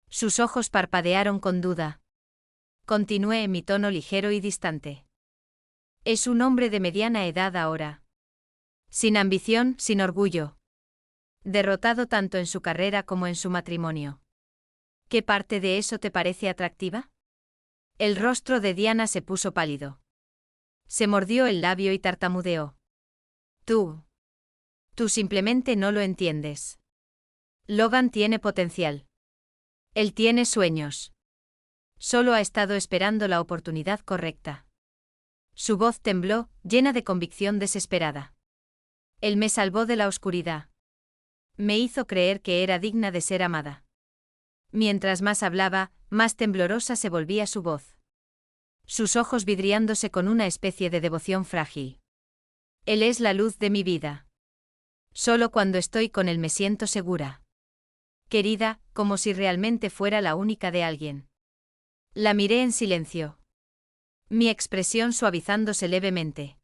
Sus ojos parpadearon con duda. Continué en mi tono ligero y distante. «Es un hombre de mediana edad ahora. Sin ambición, sin orgullo. Derrotado tanto en su carrera como en su matrimonio. ¿Qué parte de eso te parece atractiva?». El rostro de Diana se puso pálido. Se mordió el labio y tartamudeó. Tú simplemente no lo entiendes. Logan tiene potencial. Él tiene sueños. Solo ha estado esperando la oportunidad correcta». Su voz tembló, llena de convicción desesperada. «Él me salvó de la oscuridad. Me hizo creer que era digna de ser amada». Mientras más hablaba, más temblorosa se volvía su voz. Sus ojos vidriándose con una especie de devoción frágil. «Él es la luz de mi vida. Solo cuando estoy con él me siento segura. Querida, como si realmente fuera la única de alguien». La miré en silencio. Mi expresión suavizándose levemente.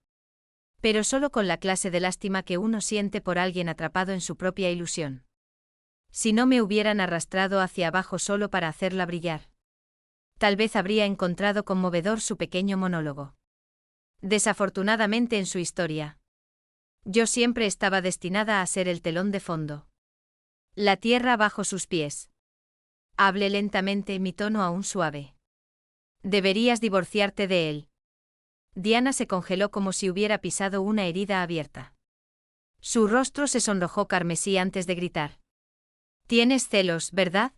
Pero solo con la clase de lástima que uno siente por alguien atrapado en su propia ilusión. Si no me hubieran arrastrado hacia abajo solo para hacerla brillar, tal vez habría encontrado conmovedor su pequeño monólogo. Desafortunadamente en su historia, yo siempre estaba destinada a ser el telón de fondo. La tierra bajo sus pies. Hablé lentamente, mi tono aún suave. Deberías divorciarte de él. Diana se congeló como si hubiera pisado una herida abierta. Su rostro se sonrojó carmesí antes de gritar. Tienes celos, ¿verdad?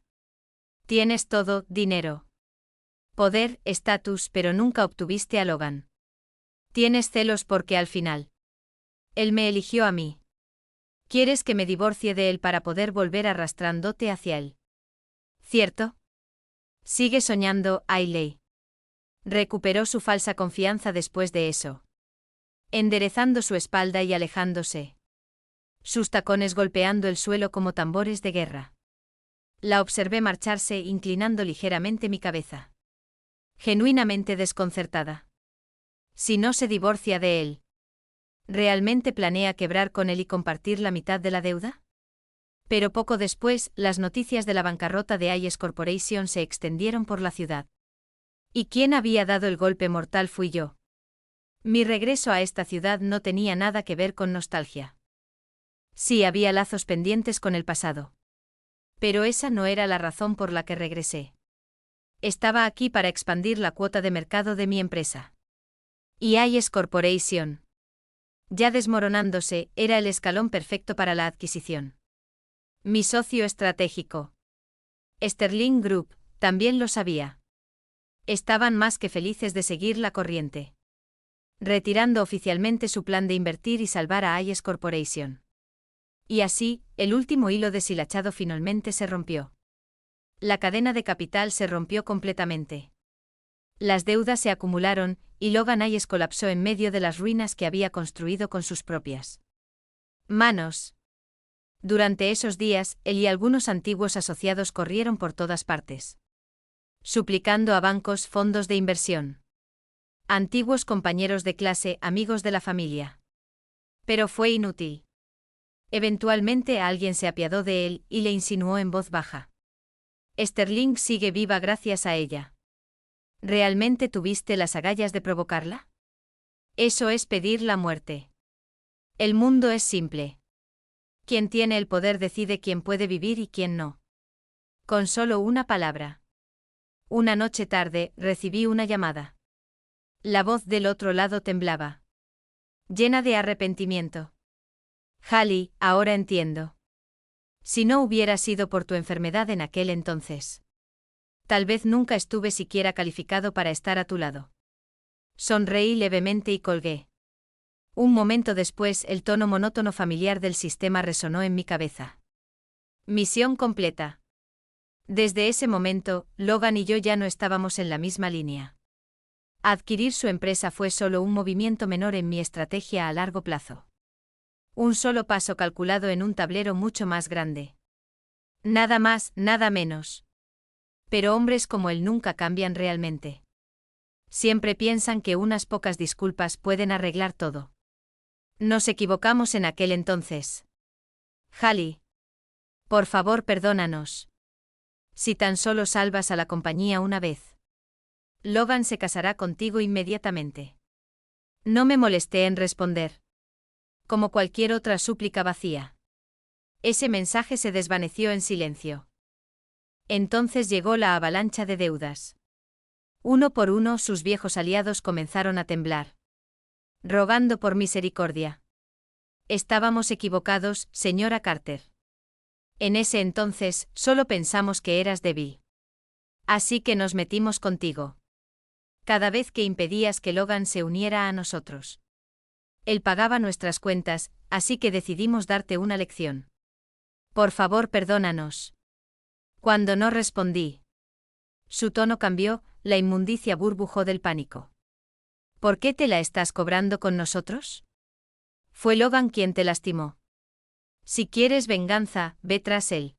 Tienes todo, dinero, poder, estatus, pero nunca obtuviste a Logan. Tienes celos porque al final él me eligió a mí. Quieres que me divorcie de él para poder volver arrastrándote hacia él. ¿Cierto? Sigue soñando, Ailey. Recuperó su falsa confianza después de eso. Enderezando su espalda y alejándose. Sus tacones golpeando el suelo como tambores de guerra. La observé marcharse, inclinando ligeramente mi cabeza. Genuinamente desconcertada. Si no se divorcia de él, ¿realmente planea quebrar con él y compartir la mitad de la deuda? Pero poco después, las noticias de la bancarrota de Ayes Corporation se extendieron por la ciudad. ¿Y quién había dado el golpe mortal? Fui yo. Mi regreso a esta ciudad no tenía nada que ver con nostalgia. Sí, había lazos pendientes con el pasado. Pero esa no era la razón por la que regresé. Estaba aquí para expandir la cuota de mercado de mi empresa. Y Ayes Corporation, ya desmoronándose, era el escalón perfecto para la adquisición. Mi socio estratégico, Sterling Group, también lo sabía. Estaban más que felices de seguir la corriente, retirando oficialmente su plan de invertir y salvar a Ayes Corporation. Y así, el último hilo deshilachado finalmente se rompió. La cadena de capital se rompió completamente. Las deudas se acumularon, y Logan Ayes colapsó en medio de las ruinas que había construido con sus propias manos. Durante esos días, él y algunos antiguos asociados corrieron por todas partes, suplicando a bancos, fondos de inversión, antiguos compañeros de clase, amigos de la familia. Pero fue inútil. Eventualmente alguien se apiadó de él y le insinuó en voz baja: Sterling sigue viva gracias a ella. ¿Realmente tuviste las agallas de provocarla? Eso es pedir la muerte. El mundo es simple. Quien tiene el poder decide quién puede vivir y quién no. Con solo una palabra. Una noche tarde, recibí una llamada. La voz del otro lado temblaba, llena de arrepentimiento. Hallie, ahora entiendo. Si no hubiera sido por tu enfermedad en aquel entonces, tal vez nunca estuve siquiera calificado para estar a tu lado. Sonreí levemente y colgué. Un momento después, el tono monótono familiar del sistema resonó en mi cabeza. Misión completa. Desde ese momento, Logan y yo ya no estábamos en la misma línea. Adquirir su empresa fue solo un movimiento menor en mi estrategia a largo plazo. Un solo paso calculado en un tablero mucho más grande. Nada más, nada menos. Pero hombres como él nunca cambian realmente. Siempre piensan que unas pocas disculpas pueden arreglar todo. Nos equivocamos en aquel entonces. Hallie, por favor, perdónanos. Si tan solo salvas a la compañía una vez, Logan se casará contigo inmediatamente. No me molesté en responder. Como cualquier otra súplica vacía. Ese mensaje se desvaneció en silencio. Entonces llegó la avalancha de deudas. Uno por uno sus viejos aliados comenzaron a temblar, rogando por misericordia. Estábamos equivocados, señora Carter. En ese entonces, solo pensamos que eras débil. Así que nos metimos contigo. Cada vez que impedías que Logan se uniera a nosotros. Él pagaba nuestras cuentas, así que decidimos darte una lección. Por favor, perdónanos. Cuando no respondí, su tono cambió, la inmundicia burbujó del pánico. ¿Por qué te la estás cobrando con nosotros? Fue Logan quien te lastimó. Si quieres venganza, ve tras él.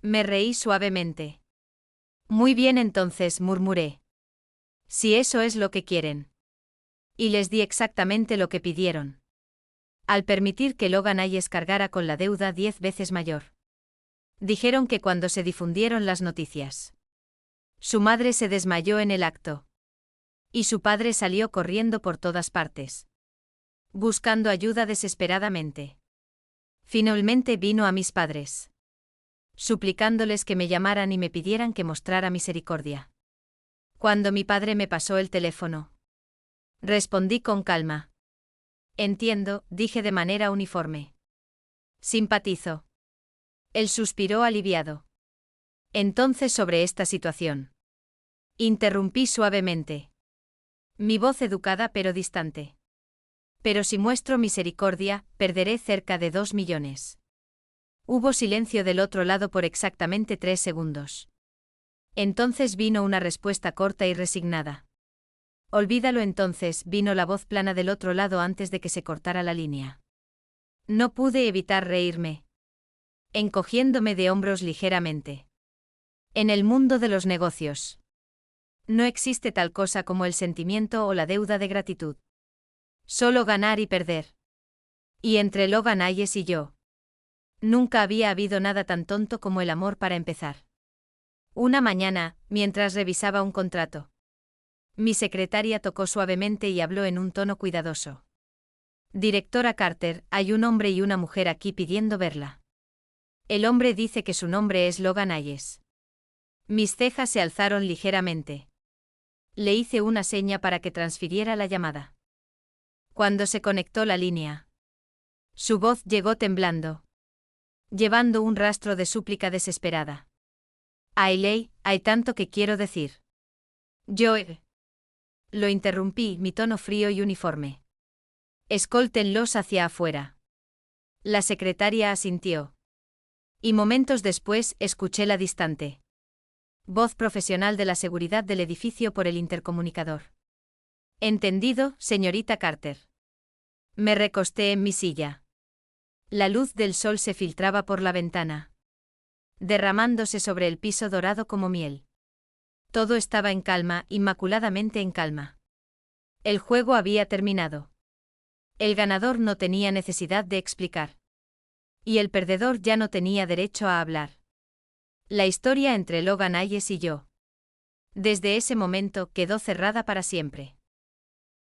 Me reí suavemente. Muy bien, entonces, murmuré. Si eso es lo que quieren. Y les di exactamente lo que pidieron. Al permitir que Logan Ayes cargara con la deuda 10 veces mayor. Dijeron que cuando se difundieron las noticias, su madre se desmayó en el acto. Y su padre salió corriendo por todas partes, buscando ayuda desesperadamente. Finalmente vino a mis padres. suplicándoles que me llamaran y me pidieran que mostrara misericordia. Cuando mi padre me pasó el teléfono, respondí con calma. Entiendo, dije de manera uniforme. Simpatizo. Él suspiró aliviado. Entonces sobre esta situación. Interrumpí suavemente. Mi voz educada pero distante. Pero si muestro misericordia, perderé cerca de 2 millones. Hubo silencio del otro lado por exactamente 3 segundos. Entonces vino una respuesta corta y resignada. Olvídalo. Entonces vino la voz plana del otro lado antes de que se cortara la línea. No pude evitar reírme, encogiéndome de hombros ligeramente. En el mundo de los negocios, no existe tal cosa como el sentimiento o la deuda de gratitud. Solo ganar y perder. Y entre Logan Hayes y yo, nunca había habido nada tan tonto como el amor para empezar. Una mañana, mientras revisaba un contrato, mi secretaria tocó suavemente y habló en un tono cuidadoso. Directora Carter, hay un hombre y una mujer aquí pidiendo verla. El hombre dice que su nombre es Logan Hayes. Mis cejas se alzaron ligeramente. Le hice una seña para que transfiriera la llamada. Cuando se conectó la línea, su voz llegó temblando, llevando un rastro de súplica desesperada. Ailey, hay tanto que quiero decir. Yo lo interrumpí, mi tono frío y uniforme. Escóltenlos hacia afuera. La secretaria asintió. Y momentos después escuché la distante voz profesional de la seguridad del edificio por el intercomunicador. Entendido, señorita Carter. Me recosté en mi silla. La luz del sol se filtraba por la ventana, derramándose sobre el piso dorado como miel. Todo estaba en calma, inmaculadamente en calma. El juego había terminado. El ganador no tenía necesidad de explicar. Y el perdedor ya no tenía derecho a hablar. La historia entre Logan Hayes y yo, desde ese momento, quedó cerrada para siempre.